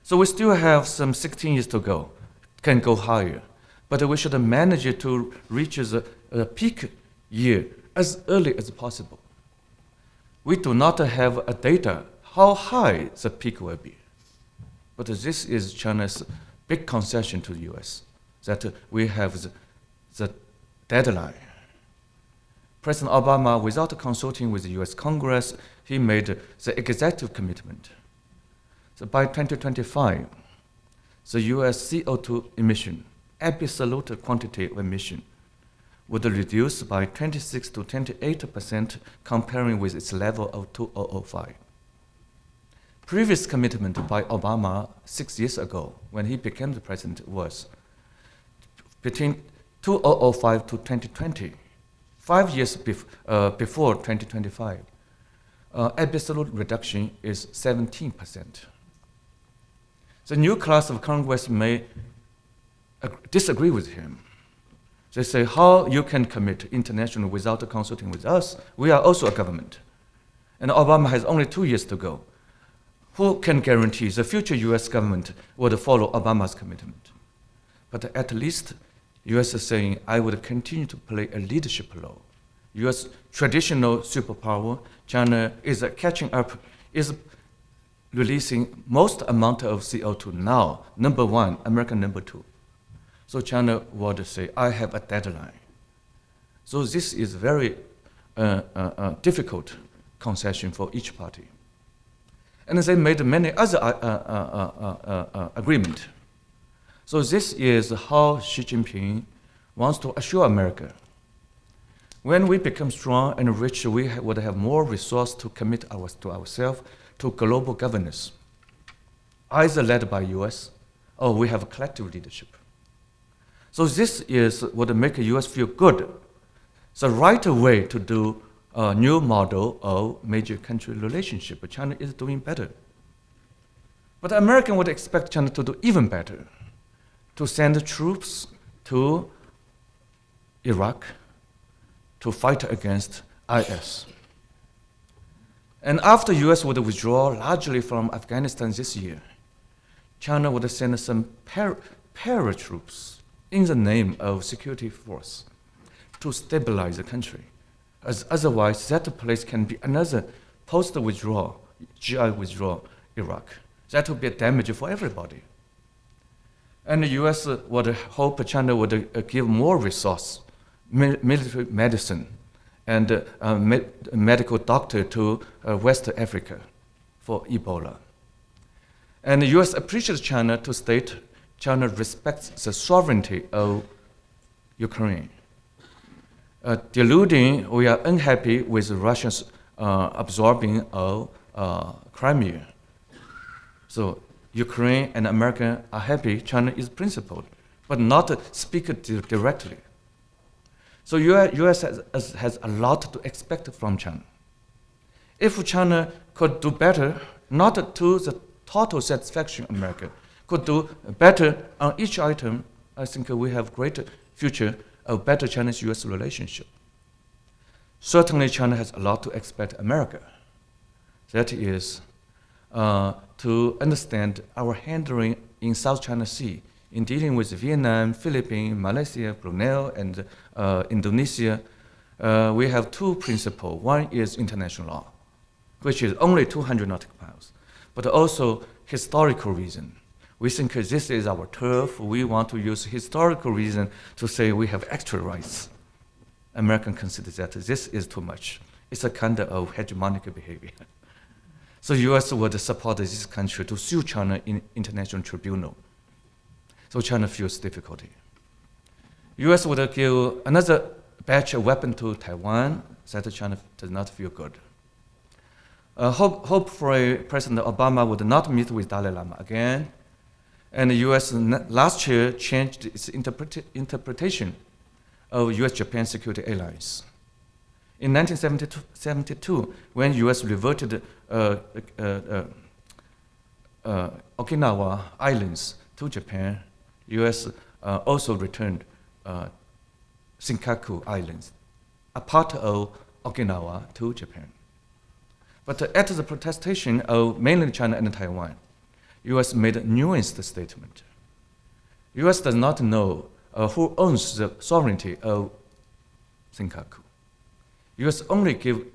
So we still have some 16 years to go, can go higher, but we should manage to reach the peak year as early as possible. We do not have a data how high the peak will be, but this is China's big concession to the US, that we have the deadline. President Obama, without consulting with the US Congress, he made the executive commitment. So by 2025, the US CO2 emission, absolute quantity of emission, would reduce by 26 to 28% comparing with its level of 2005. Previous commitment by Obama 6 years ago, when he became the president, was between 2005 to 2020, 5 years before 2025, absolute reduction is 17%. The new class of Congress may disagree with him. They say, how you can commit internationally without consulting with us? We are also a government. And Obama has only 2 years to go. Who can guarantee the future US government would follow Obama's commitment? But at least US is saying, I would continue to play a leadership role. US traditional superpower, China is catching up, is releasing most amount of CO2 now, number one, America number two. So China would say, I have a deadline. So this is very difficult concession for each party. And they made many other agreements. So this is how Xi Jinping wants to assure America. When we become strong and rich, we would have more resource to commit to ourselves to global governance, either led by US or we have a collective leadership. So this is what make US feel good. The right way to do a new model of major country relationship. China is doing better. But American would expect China to do even better, to send troops to Iraq to fight against IS. And after US would withdraw largely from Afghanistan this year, China would send some paratroops in the name of security force to stabilize the country. As otherwise, that place can be another post-withdrawal, GI withdrawal, Iraq. That would be a damage for everybody. And the US would hope China would give more resource, military medicine, and medical doctor to West Africa for Ebola. And the US appreciates China to state China respects the sovereignty of Ukraine. Deluding, we are unhappy with Russia's absorbing of Crimea. So Ukraine and America are happy China is principled, but not speak directly. So US has a lot to expect from China. If China could do better, not to the total satisfaction of America, could do better on each item, I think we have greater future of better Chinese-US relationship. Certainly China has a lot to expect America. That is to understand our handling in South China Sea in dealing with Vietnam, Philippines, Malaysia, Brunei, and Indonesia, we have two principles. One is international law, which is only 200 nautical miles, but also historical reason. We think this is our turf. We want to use historical reason to say we have extra rights. American considers that this is too much. It's a kind of hegemonic behavior. So U.S. would support this country to sue China in international tribunal. So China feels difficulty. U.S. would give another batch of weapon to Taiwan, that China does not feel good. Hopefully, President Obama would not meet with Dalai Lama again, and the U.S. last year changed its interpretation of U.S.-Japan security alliance. In 1972, when U.S. reverted Okinawa Islands to Japan, U.S. also returned Senkaku Islands, a part of Okinawa, to Japan. But at the protestation of mainland China and Taiwan, U.S. made a nuanced statement. U.S. does not know who owns the sovereignty of Senkaku. U.S. only give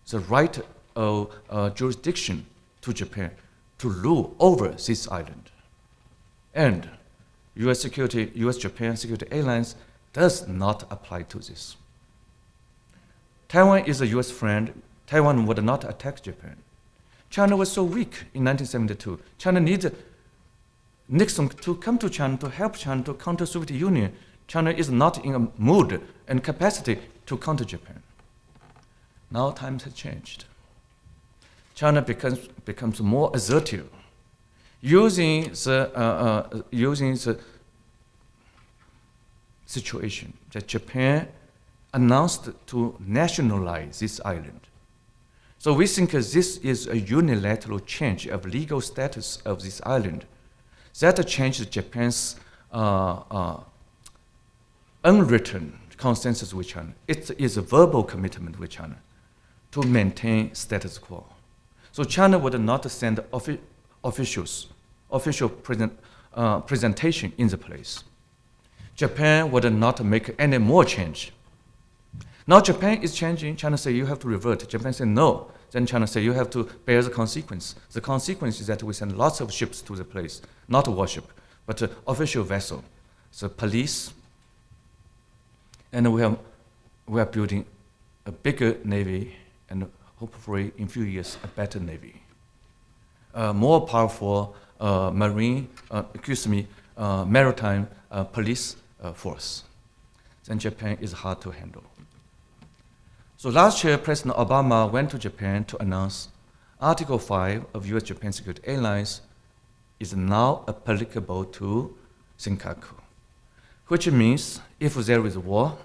the right of jurisdiction to Japan to rule over this island. And U.S.-Japan security alliance does not apply to this. Taiwan is a U.S. friend. Taiwan would not attack Japan. China was so weak in 1972. China needed Nixon to come to China to help China to counter Soviet Union. China is not in a mood and capacity to counter Japan. Now times have changed. China becomes more assertive, using the situation that Japan announced to nationalize this island. So we think this is a unilateral change of legal status of this island. That changes Japan's unwritten consensus with China. It is a verbal commitment with China to maintain status quo. So China would not send official presentation in the place. Japan would not make any more change. Now Japan is changing. China say you have to revert. Japan say no. Then China say you have to bear the consequence. The consequence is that we send lots of ships to the place, not warship, but official vessel, the police, and we are building a bigger navy, and hopefully in a few years a better navy, more powerful maritime police force. Then Japan is hard to handle. So last year, President Obama went to Japan to announce Article 5 of U.S.-Japan Security Alliance is now applicable to Senkaku, which means if there is war,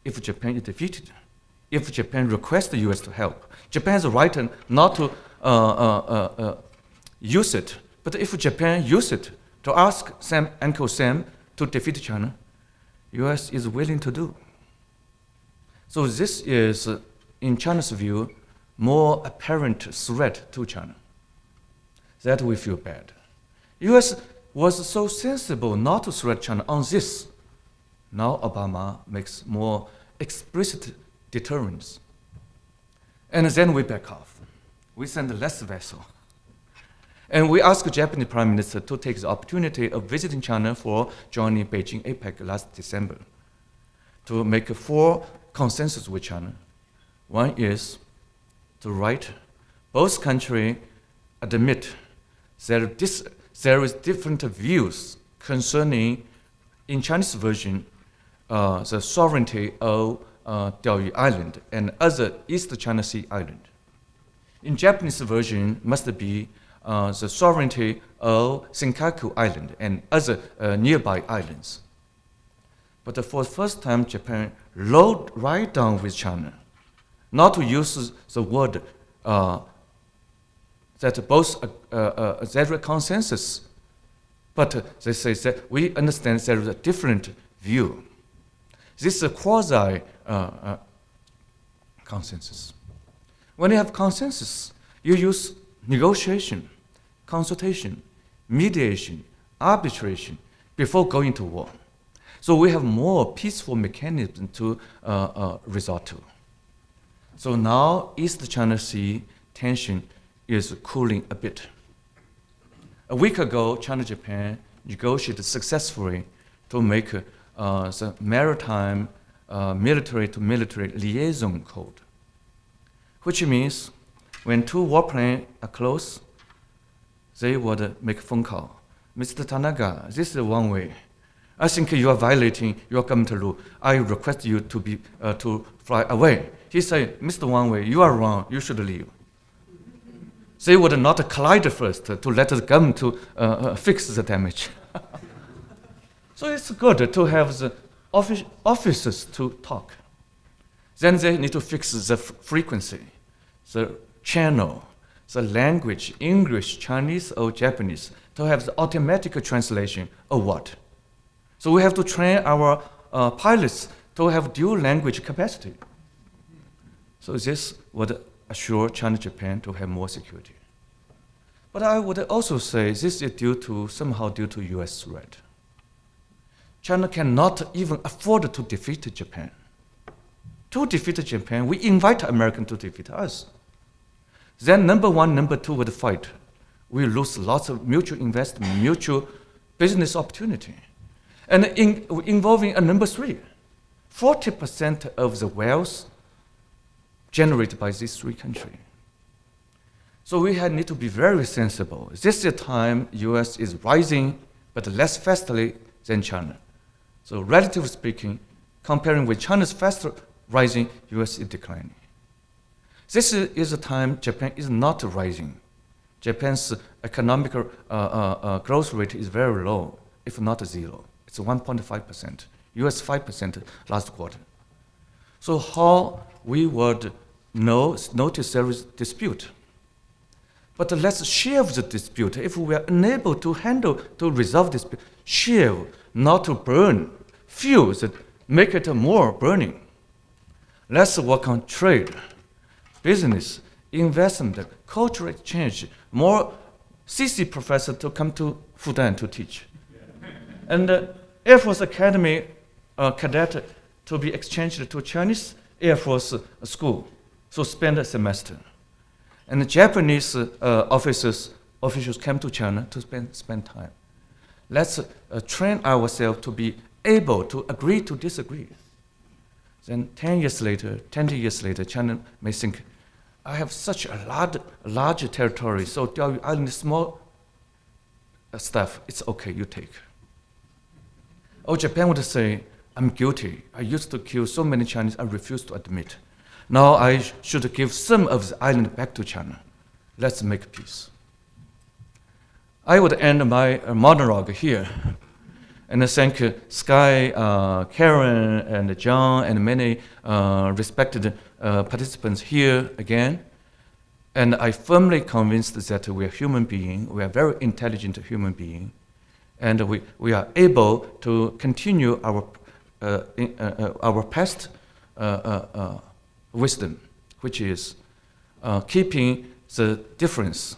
if Japan is defeated, if Japan requests the U.S. to help, Japan has a right not to use it, but if Japan uses it to ask Uncle Sam to defeat China, U.S. is willing to do. So this is, in China's view, more apparent threat to China. That we feel bad. U.S. was so sensible not to threat China on this. Now Obama makes more explicit deterrence. And then we back off. We send less vessel. And we asked the Japanese Prime Minister to take the opportunity of visiting China for joining Beijing APEC last December to make 4 consensus with China. One is to write both countries admit there is different views concerning, in Chinese version, the sovereignty of Diaoyu Island and other East China Sea island. In Japanese version, must be the sovereignty of Senkaku Island and other nearby islands. But for the first time, Japan wrote right down with China, not to use the word that both there is consensus, but they say that we understand there is a different view. This is a quasi consensus. When you have consensus, you use negotiation, consultation, mediation, arbitration. before going to war. So we have more peaceful mechanism to resort to. So now East China Sea tension is cooling a bit. A week ago, China-Japan negotiated successfully to make the maritime military-to-military liaison code, which means when two warplanes are close, they would make a phone call. Mr. Tanaka, this is one way. I think you are violating your government law. I request you to fly away. He said, Mr. Wang Wei, you are wrong. You should leave. They would not collide first to let the government to fix the damage. So it's good to have the officers to talk. Then they need to fix the frequency, the channel, the language, English, Chinese, or Japanese, to have the automatic translation of what. So we have to train our pilots to have dual language capacity. So this would assure China-Japan to have more security. But I would also say this is somehow due to US threat. China cannot even afford to defeat Japan. To defeat Japan, we invite Americans to defeat us. Then number one, number two would fight. We lose lots of mutual investment, mutual business opportunity. And involving a number three, 40% of the wealth generated by these three countries. So we need to be very sensible. This is the time US is rising, but less fastly than China. So relatively speaking, comparing with China's faster rising, US is declining. This is a time Japan is not rising. Japan's economic growth rate is very low, if not zero. It's 1.5%, US 5% last quarter. So how we would notice there is dispute. But let's share the dispute. If we are unable to resolve this, share, not to burn, fuse it, make it more burning. Let's work on trade, business, investment, cultural exchange, more CC professors to come to Fudan to teach. And Air Force Academy cadet to be exchanged to Chinese Air Force school, so spend a semester. And the Japanese officials came to China to spend time. Let's train ourselves to be able to agree to disagree. Then 10 years later, 20 years later, China may think, I have such a large territory, so Diaoyu Island small stuff, it's okay, you take. Or Japan would say, I'm guilty. I used to kill so many Chinese, I refuse to admit. Now I should give some of the island back to China. Let's make peace. I would end my monologue here. And I thank Sky, Karen, and John, and many respected participants here again. And I firmly convinced that we are human beings. We are very intelligent human beings. And we are able to continue our past wisdom, which is keeping the difference,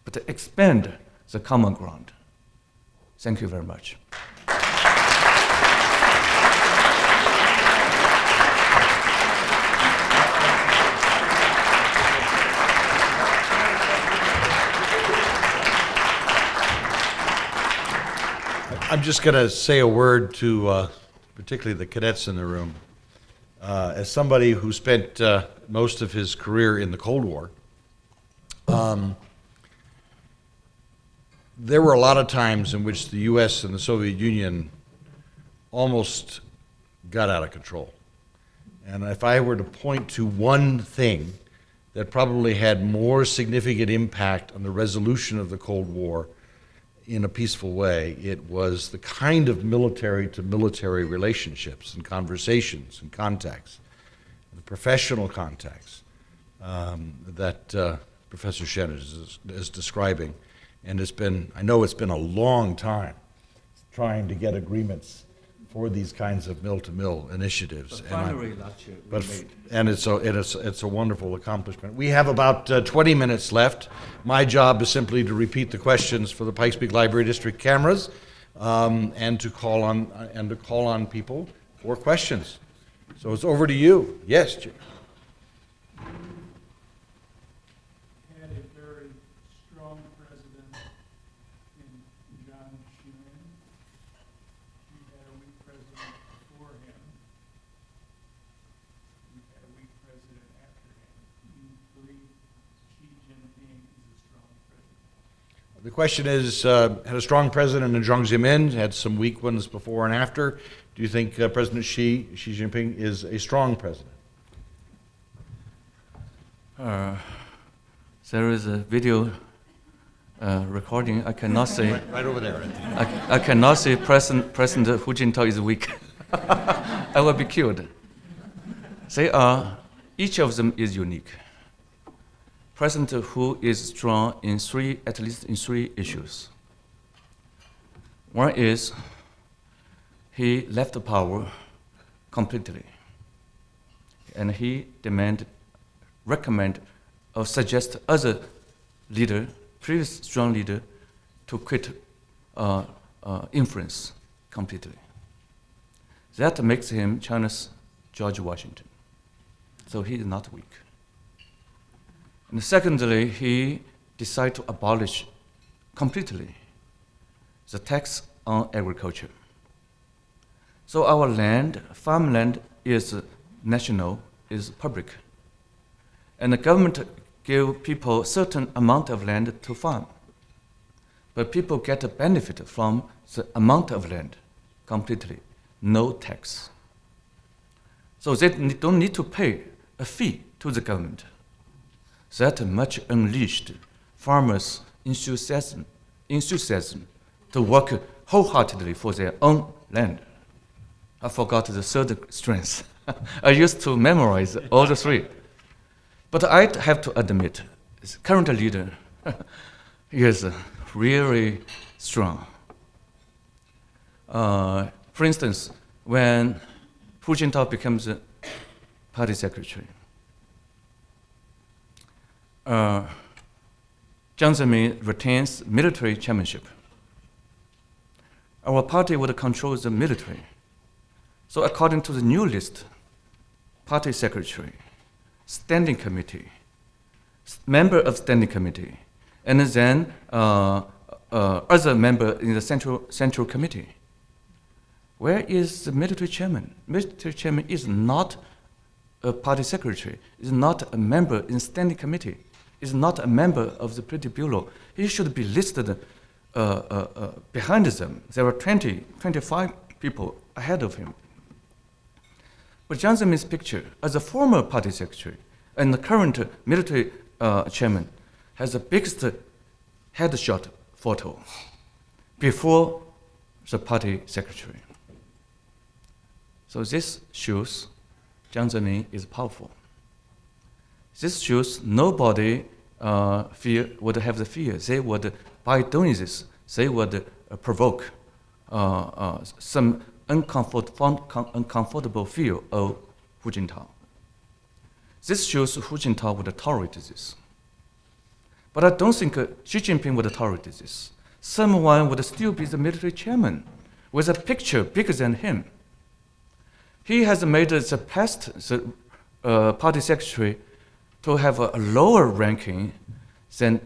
but expand the common ground. Thank you very much. I'm just going to say a word to particularly the cadets in the room. As somebody who spent most of his career in the Cold War, there were a lot of times in which the U.S. and the Soviet Union almost got out of control. And if I were to point to one thing that probably had more significant impact on the resolution of the Cold War in a peaceful way, it was the kind of military-to-military relationships and conversations and contacts, the professional contacts that Professor Shen is describing. And I know it's been a long time trying to get agreements for these kinds of mill-to-mill initiatives. But finally, last year we made. And it's a wonderful accomplishment. We have about 20 minutes left. My job is simply to repeat the questions for the Pikes Peak Library District cameras. and to call on people for questions. So it's over to you. Yes, Jim. Had a very strong president in Jiang Zemin. We had a weak president before him. We had a weak president after him. You believe Xi Jinping is a strong president? The question is, had a strong president in Jiang Zemin, had some weak ones before and after. Do you think President Xi Jinping is a strong president? There is a video recording. I cannot say. Right over there. I cannot say President Hu Jintao is weak. I will be killed. They are. Each of them is unique. President Hu is strong in at least in three issues. One is he left the power completely, and he recommend, or suggest other leader, previous strong leader, to quit influence completely. That makes him China's George Washington. So he is not weak. And secondly, he decided to abolish completely the tax on agriculture. So our land, farmland, is national, is public. And the government give people certain amount of land to farm. But people get a benefit from the amount of land completely, no tax. So they don't need to pay a fee to the government. That much unleashed farmers' enthusiasm to work wholeheartedly for their own land. I forgot the third strength. I used to memorize all the three. But I have to admit, the current leader is really strong. For instance, when Hu Jintao becomes party secretary, Jiang Zemin retains military chairmanship. Our party would control the military. So according to the new list, party secretary, standing committee, member of standing committee, and then other member in the central committee. Where is the military chairman? Military chairman is not a party secretary, is not a member in standing committee, is not a member of the Politburo Bureau. He should be listed behind them. There are 25 people ahead of him. But Jiang Zemin's picture as a former party secretary and the current military chairman has the biggest headshot photo before the party secretary. So this shows Jiang Zemin is powerful. This shows nobody would have the fear. They would, by doing this, they would provoke some uncomfortable feel of Hu Jintao. This shows Hu Jintao would tolerate this. But I don't think Xi Jinping would tolerate this. Someone would still be the military chairman with a picture bigger than him. He has made the past party secretary to have a lower ranking than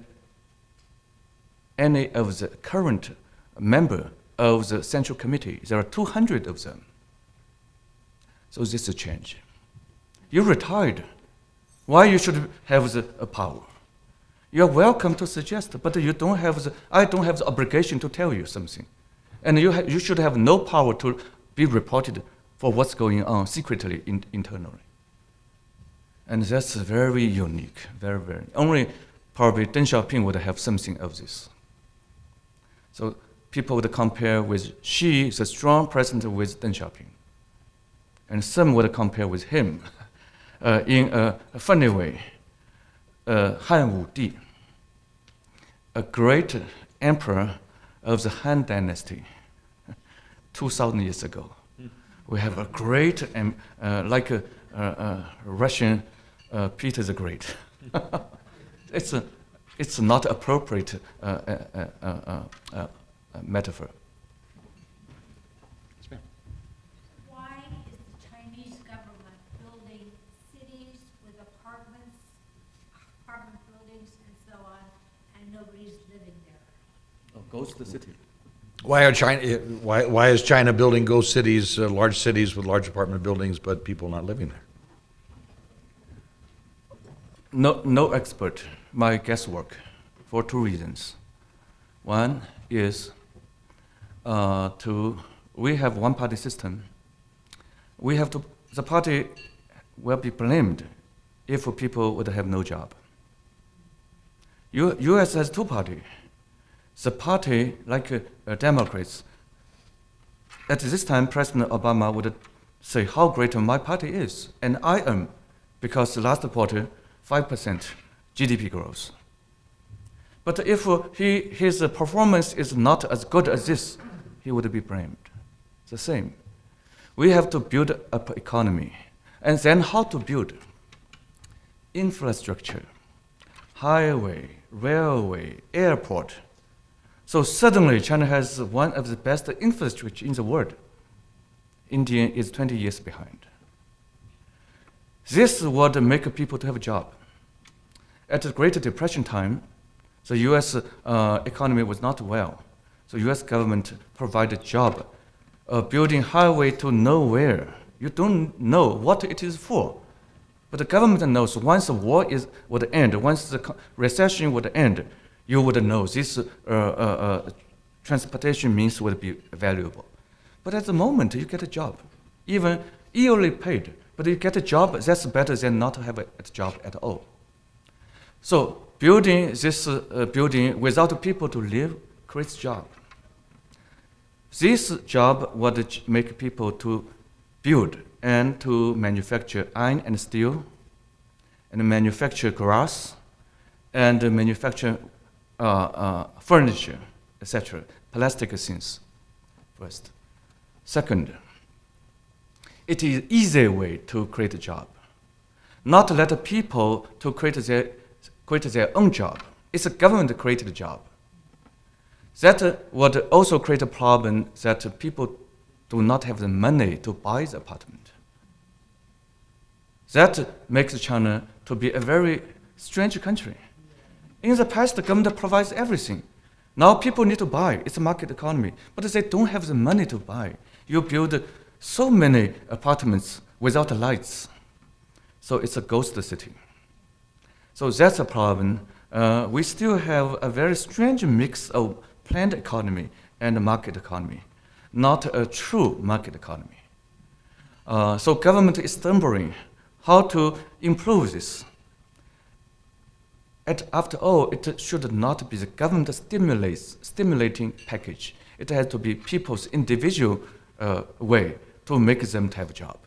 any of the current member of the Central Committee. There are 200 of them. So this is a change. You retired. Why you should have the power? You are welcome to suggest, but I don't have the obligation to tell you something. And you should have no power to be reported for what's going on secretly internally. And that's very unique, very, very. Only probably Deng Xiaoping would have something of this. So people would compare with Xi, the strong president, with Deng Xiaoping. And some would compare with him in a funny way. Han Wudi, a great emperor of the Han dynasty, 2,000 years ago. We have a great, like a Russian Peter the Great. It's not appropriate metaphor. so on, and nobody's living there. Oh, ghost city. Why is China building ghost cities, large cities with large apartment buildings, but people not living there? No expert. My guesswork, for two reasons. One is we have one-party system. The party will be blamed if people would have no job. U.S. has two parties. The party, like Democrats, at this time, President Obama would say how great my party is, and I am, because last quarter, 5% GDP growth. But if his performance is not as good as this, he would be blamed. The same. We have to build up economy. And then how to build? Infrastructure, highway, railway, airport. So suddenly China has one of the best infrastructure in the world. India is 20 years behind. This would make people to have a job. At the Great Depression time, the U.S. Economy was not well. So U.S. government provided job, building highway to nowhere. You don't know what it is for. But the government knows once the war would end, once the recession would end, you would know this transportation means would be valuable. But at the moment, you get a job, even yearly paid, but you get a job, that's better than not have a job at all. So building this building without people to live creates job. This job would make people to build and to manufacture iron and steel, and manufacture glass, and manufacture furniture, etc., plastic things, first. Second, it is an easy way to create a job. Not let people to create their own job. It's a government-created job. That would also create a problem that people do not have the money to buy the apartment. That makes China to be a very strange country. In the past, the government provides everything. Now people need to buy. It's a market economy. But they don't have the money to buy. You build so many apartments without lights. So it's a ghost city. So that's a problem. We still have a very strange mix of planned economy and market economy, not a true market economy. So government is stumbling how to improve this. After all, it should not be the government stimulating package. It has to be people's individual way to make them to have a job.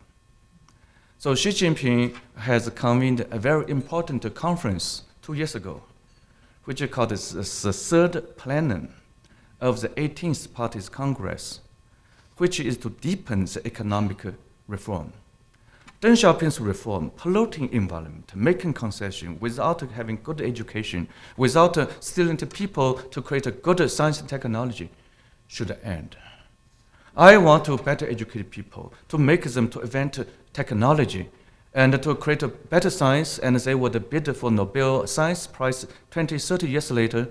So Xi Jinping has convened a very important conference 2 years ago, which is called the third plenum of the 18th Party's Congress, which is to deepen the economic reform. Deng Xiaoping's reform, polluting environment, making concession without having good education, without stealing the people to create a good science and technology, should end. I want to better educate people, to make them to invent technology, and to create a better science, and they would bid for Nobel Science Prize 20, 30 years later,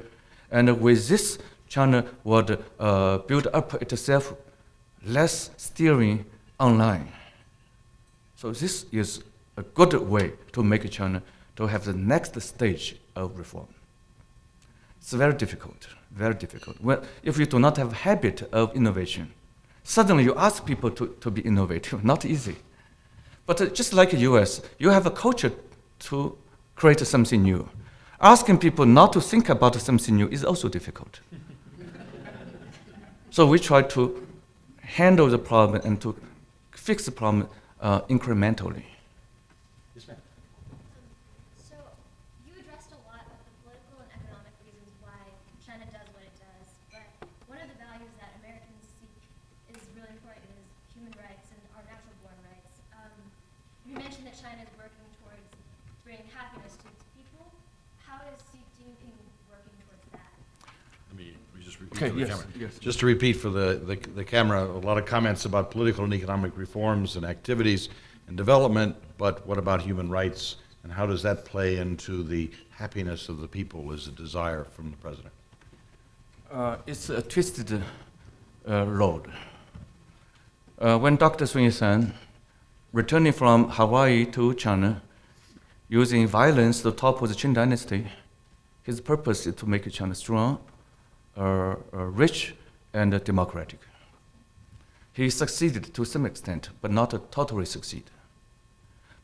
and with this, China would build up itself less steering online. So this is a good way to make China to have the next stage of reform. It's very difficult, very difficult. Well, if you do not have a habit of innovation, suddenly you ask people to be innovative, not easy. But just like the US, you have a culture to create something new. Asking people not to think about something new is also difficult. So we try to handle the problem and to fix the problem incrementally. Yes, ma'am. So you addressed a lot of the political and economic reasons why China does what it does, but one of the values that Americans seek is really important is human rights and our natural-born rights. You mentioned that China is working towards bringing happiness to its people. How is Xi Jinping working towards that? Let me just repeat Okay, for the yes, camera. yes. Just to repeat for the camera, a lot of comments about political and economic reforms and activities and development, but what about human rights And how does that play into the happiness of the people as a desire from the president? It's a twisted road. When Dr. Sun Yat-sen, returning from Hawaii to China, using violence to topple the Qing dynasty, his purpose is to make China strong, rich, and democratic. He succeeded to some extent, but not totally succeed.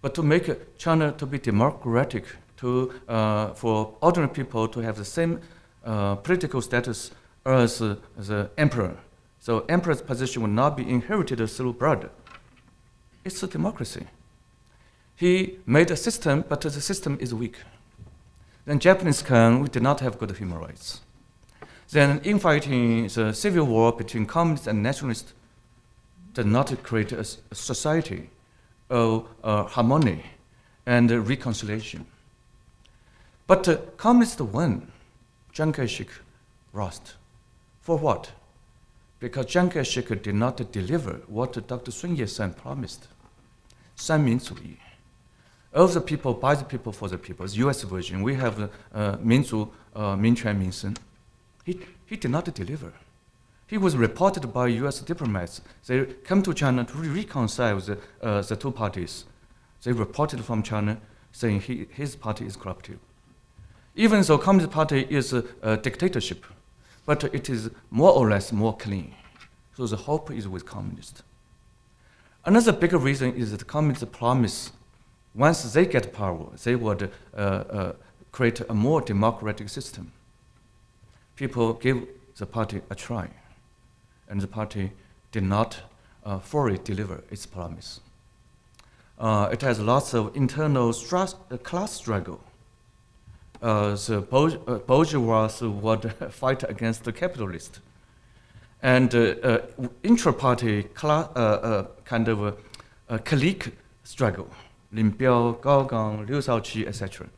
But to make China to be democratic, for ordinary people to have the same political status as the emperor. So emperor's position will not be inherited through blood. It's a democracy. He made a system, but the system is weak. Then Japanese we did not have good human rights. Then infighting the civil war between communists and nationalists did not create a society of harmony and reconciliation. But communists won. Chiang Kai-shek lost. For what? Because Chiang Kai-shek did not deliver what Dr. Sun Yat-sen promised. 三民主义. Of the people, by the people, for the people. It's US version. We have 民族, 民权民生. He did not deliver. He was reported by US diplomats. They come to China to reconcile the two parties. They reported from China saying his party is corruptive. Even though Communist Party is a dictatorship, but it is more or less more clean. So the hope is with communists. Another bigger reason is that communists promise once they get power, they would create a more democratic system. People give the party a try, and the party did not fully deliver its promise. It has lots of internal class struggle. The bourgeois would fight against the capitalist. And intra-party kind of clique struggle, Lin Biao, Gao Gang, Liu Shaoqi, etc.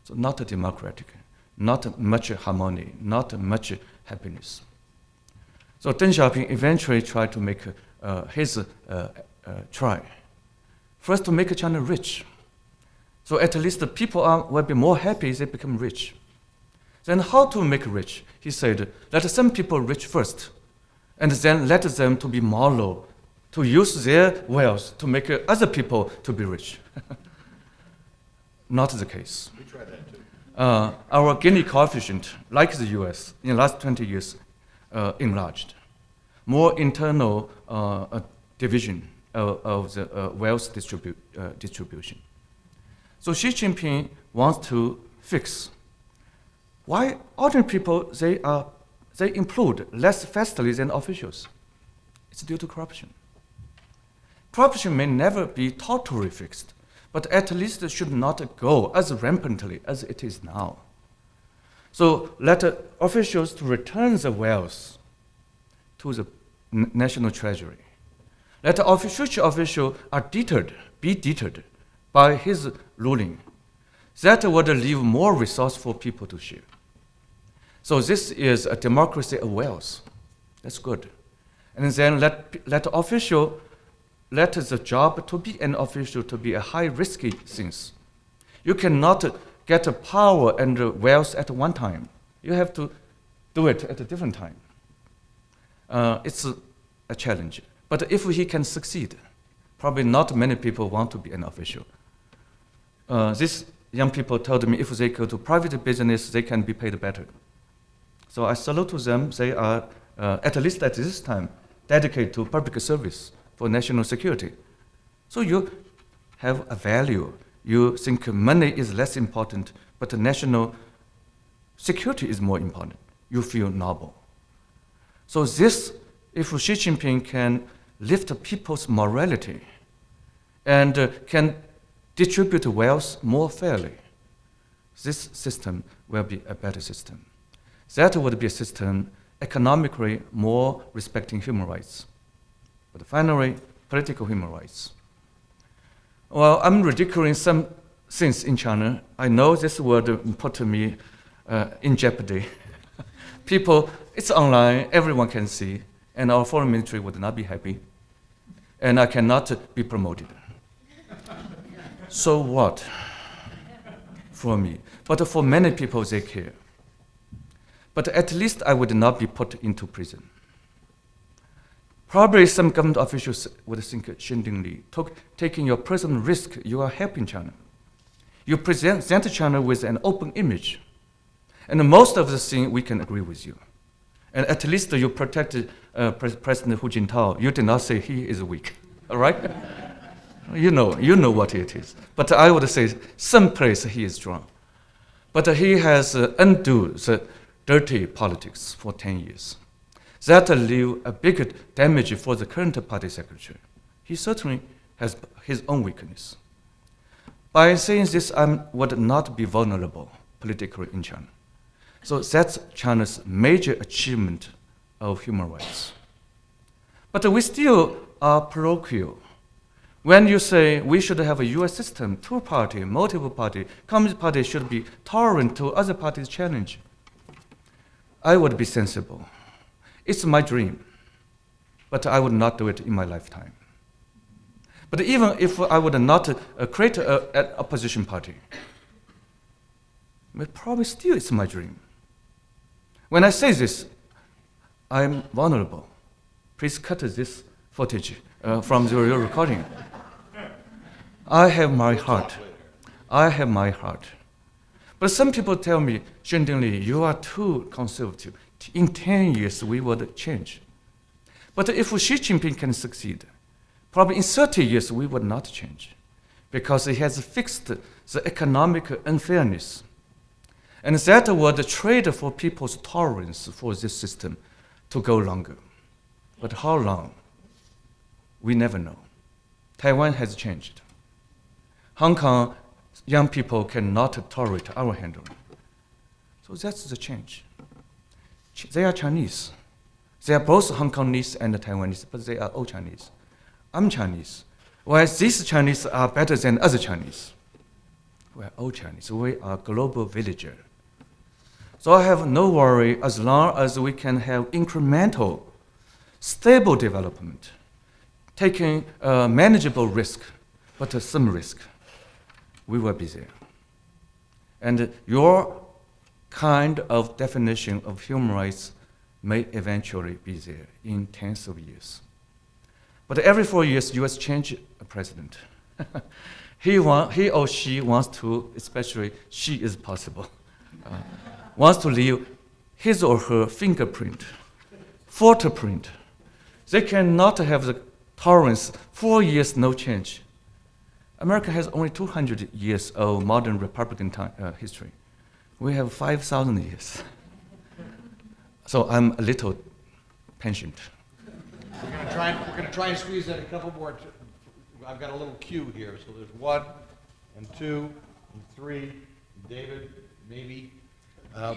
So not democratic, not much harmony, not much happiness. So Deng Xiaoping eventually tried to make his try. First, to make China rich. So at least the people will be more happy if they become rich. Then how to make rich? He said, let some people rich first, and then let them to be moral, to use their wealth to make other people to be rich. Not the case. We tried that too. Our Gini coefficient, like the US, in the last 20 years, enlarged. More internal division of the wealth distribution. So Xi Jinping wants to fix. Why ordinary people, they implode less fastly than officials? It's due to corruption. Corruption may never be totally fixed, but at least it should not go as rampantly as it is now. So let officials to return the wealth to the national treasury. Let future officials be deterred by his ruling. That would leave more resource for people to share. So this is a democracy of wealth. That's good. And then let the job to be an official to be a high risky thing. You cannot get power and wealth at one time. You have to do it at a different time. It's a challenge. But if he can succeed, probably not many people want to be an official. These young people told me if they go to private business, they can be paid better. So I salute to them. They are, at least at this time, dedicated to public service for national security. So you have a value. You think money is less important, but national security is more important. You feel noble. So this, if Xi Jinping can lift people's morality and can distribute wealth more fairly, this system will be a better system. That would be a system economically more respecting human rights. But finally, political human rights. Well, I'm ridiculing some things in China. I know this would put me in jeopardy. People, it's online, everyone can see, and our foreign ministry would not be happy, and I cannot be promoted. So what? for me. But for many people, they care. But at least I would not be put into prison. Probably some government officials would think, Shen Dingli, taking your personal risk, you are helping China. You present China with an open image. And most of the things we can agree with you. And at least you protected President Hu Jintao. You did not say he is weak, all right? You know what it is. But I would say someplace he is strong. But he has undone the dirty politics for 10 years. That leave a big damage for the current party secretary. He certainly has his own weakness. By saying this, I would not be vulnerable politically in China. So that's China's major achievement of human rights. But we still are parochial. When you say we should have a US system, two-party, multiple party, Communist Party should be tolerant to other parties' challenge, I would be sensible. It's my dream, but I would not do it in my lifetime. But even if I would not create an opposition party, but probably still it's my dream. When I say this, I'm vulnerable. Please cut this footage from the real recording. I have my heart. I have my heart. But some people tell me, Shen Dingli, you are too conservative. In 10 years, we would change. But if Xi Jinping can succeed, probably in 30 years, we would not change because he has fixed the economic unfairness. And that would trade for people's tolerance for this system to go longer. But how long? We never know. Taiwan has changed. Hong Kong young people cannot tolerate our handling. So that's the change. They are Chinese. They are both Hong Kongese and Taiwanese, but they are all Chinese. I'm Chinese. While these Chinese are better than other Chinese. We are all Chinese. We are global villager. So I have no worry as long as we can have incremental, stable development, taking manageable risk, but some risk. We will be there. And your kind of definition of human rights may eventually be there in tens of years. But every 4 years, US change a president. he or she wants to, especially she is possible, wants to leave his or her fingerprint, footprint. They cannot have the tolerance, 4 years, no change. America has only 200 years of modern Republican history. We have 5,000 years. So I'm a little patient. We're going to try and squeeze in a couple more. I've got a little queue here. So there's 1 and 2 and 3. David, maybe.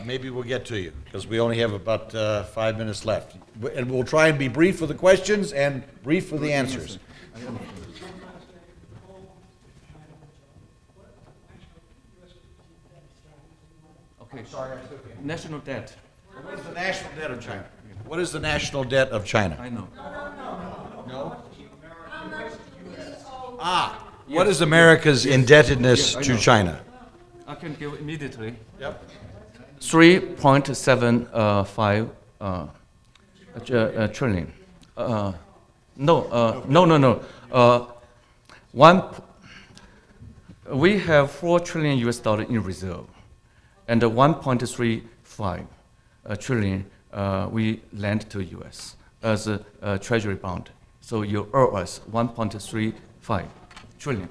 Maybe we'll get to you because we only have about 5 minutes left. And we'll try and be brief for the questions and brief for the answers. Okay, sorry. National debt. What is the national debt of China? What is the national debt of China? I know. No? What is America's indebtedness to China? I can give immediately. Yep. 3.75 trillion. We have $4 trillion US dollar in reserve, and 1.35 trillion we lend to US as a treasury bond. So you owe us 1.35 trillion.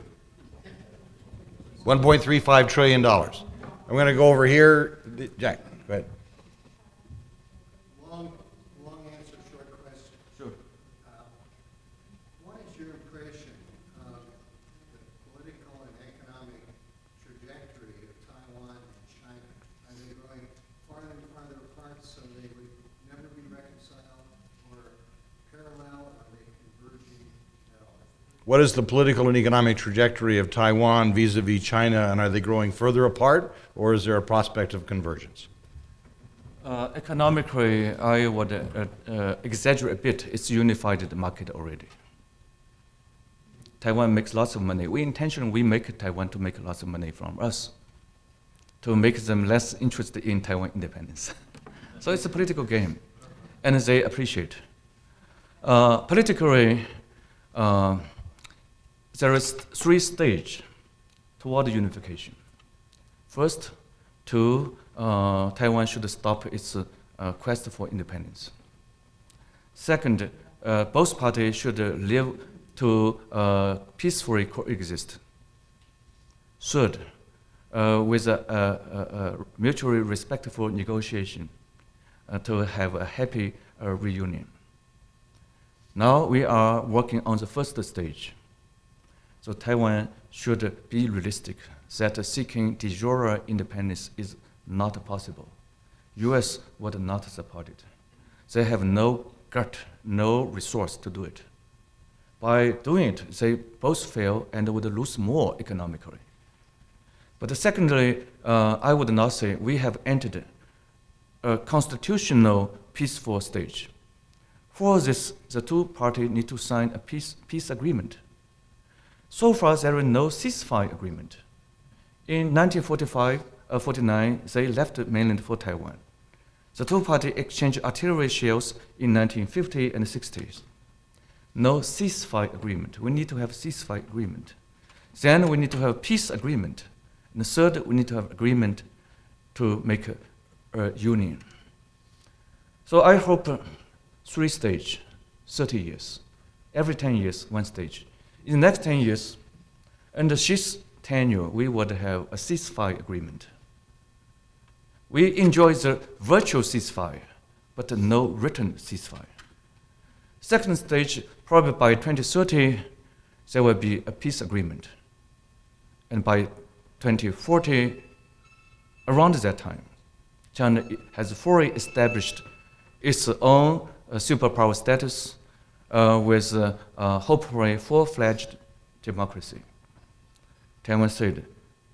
$1.35 trillion. I'm going to go over here. Jack, go ahead. Long answer, short question. Sure. What is your impression of the political and economic trajectory of Taiwan and China? Are they going farther and farther apart so they would never be reconciled, or parallel? Are they converging at all? What is the political and economic trajectory of Taiwan vis-a-vis China, and are they growing further apart, or is there a prospect of convergence? Economically, I would exaggerate a bit. It's unified market already. Taiwan makes lots of money. We intentionally make Taiwan to make lots of money from us. to make them less interested in Taiwan independence. So it's a political game, and they appreciate. Politically, there is 3 stages toward unification. First, Taiwan should stop its quest for independence. Second, both parties should live to peacefully coexist. Third, with a mutually respectful negotiation to have a happy reunion. Now we are working on the first stage. So Taiwan should be realistic that seeking de jure independence is not possible. US would not support it. They have no gut, no resource to do it. By doing it, they both fail and would lose more economically. But secondly, I would not say we have entered a constitutional peaceful stage. For this, the 2 parties need to sign a peace agreement. So far, there is no ceasefire agreement. In 1949, they left the mainland for Taiwan. The 2 parties exchanged artillery shells in 1950 and 60s. No ceasefire agreement. We need to have ceasefire agreement. Then we need to have peace agreement. And third, we need to have agreement to make a union. So I hope 3 stages, 30 years. Every 10 years, 1 stage. In the next 10 years, under Xi's tenure, we would have a ceasefire agreement. We enjoy the virtual ceasefire, but no written ceasefire. Second stage, probably by 2030, there will be a peace agreement. And by 2040, around that time, China has fully established its own superpower status with hopefully full-fledged democracy. Taiwan said,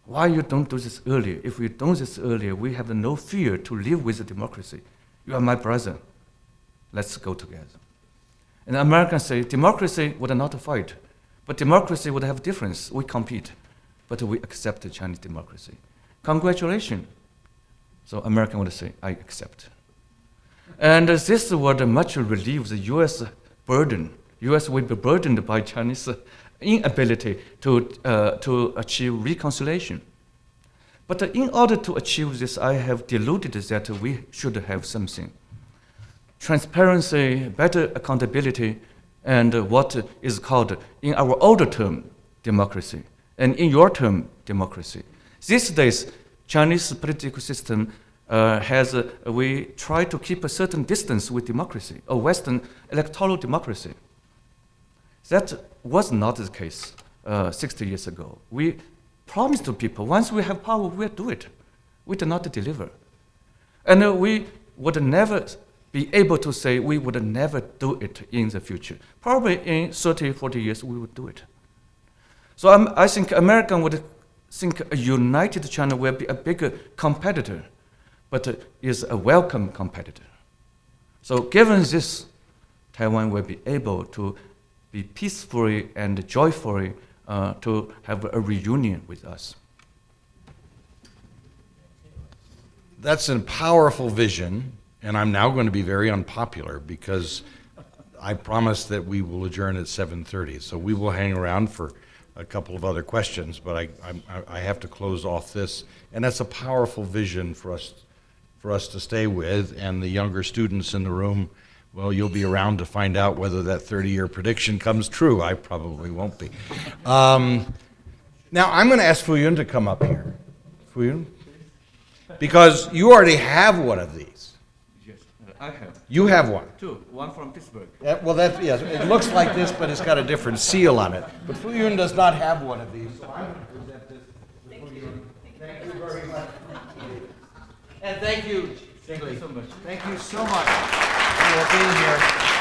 why you don't do this earlier? If we do this earlier, we have no fear to live with the democracy. You are my brother. Let's go together. And the Americans say, democracy would not fight, but democracy would have difference. We compete, but we accept the Chinese democracy. Congratulations. So American would say, I accept. And this would much relieve the U.S. burden. U.S. will be burdened by Chinese inability to achieve reconciliation. But in order to achieve this, I have deluded that we should have something. Transparency, better accountability, and what is called, in our older term, democracy, and in your term, democracy. These days, Chinese political system we try to keep a certain distance with democracy, a Western electoral democracy. That was not the case 60 years ago. We promised to people, once we have power, we'll do it. We did not deliver. And we would never be able to say we would never do it in the future. Probably in 30, 40 years, we would do it. So I think American would think a united China will be a bigger competitor, but is a welcome competitor. So given this, Taiwan will be able to be peacefully and joyfully to have a reunion with us. That's a powerful vision, and I'm now going to be very unpopular because I promised that we will adjourn at 7:30. So we will hang around for a couple of other questions, but I have to close off this. And that's a powerful vision for us to stay with, and the younger students in the room, well, you'll be around to find out whether that 30-year prediction comes true. I probably won't be. Now, I'm going to ask Fuyun to come up here. Fuyun? Because you already have one of these. Yes, I have. You have one. Two, one from Pittsburgh. Well, that's, yes, it looks like this, but it's got a different seal on it. But Fuyun does not have one of these, so I'm going to present this to Fuyun. Thank you very much. And thank you, Dingli. so much. Thank you so much for being here.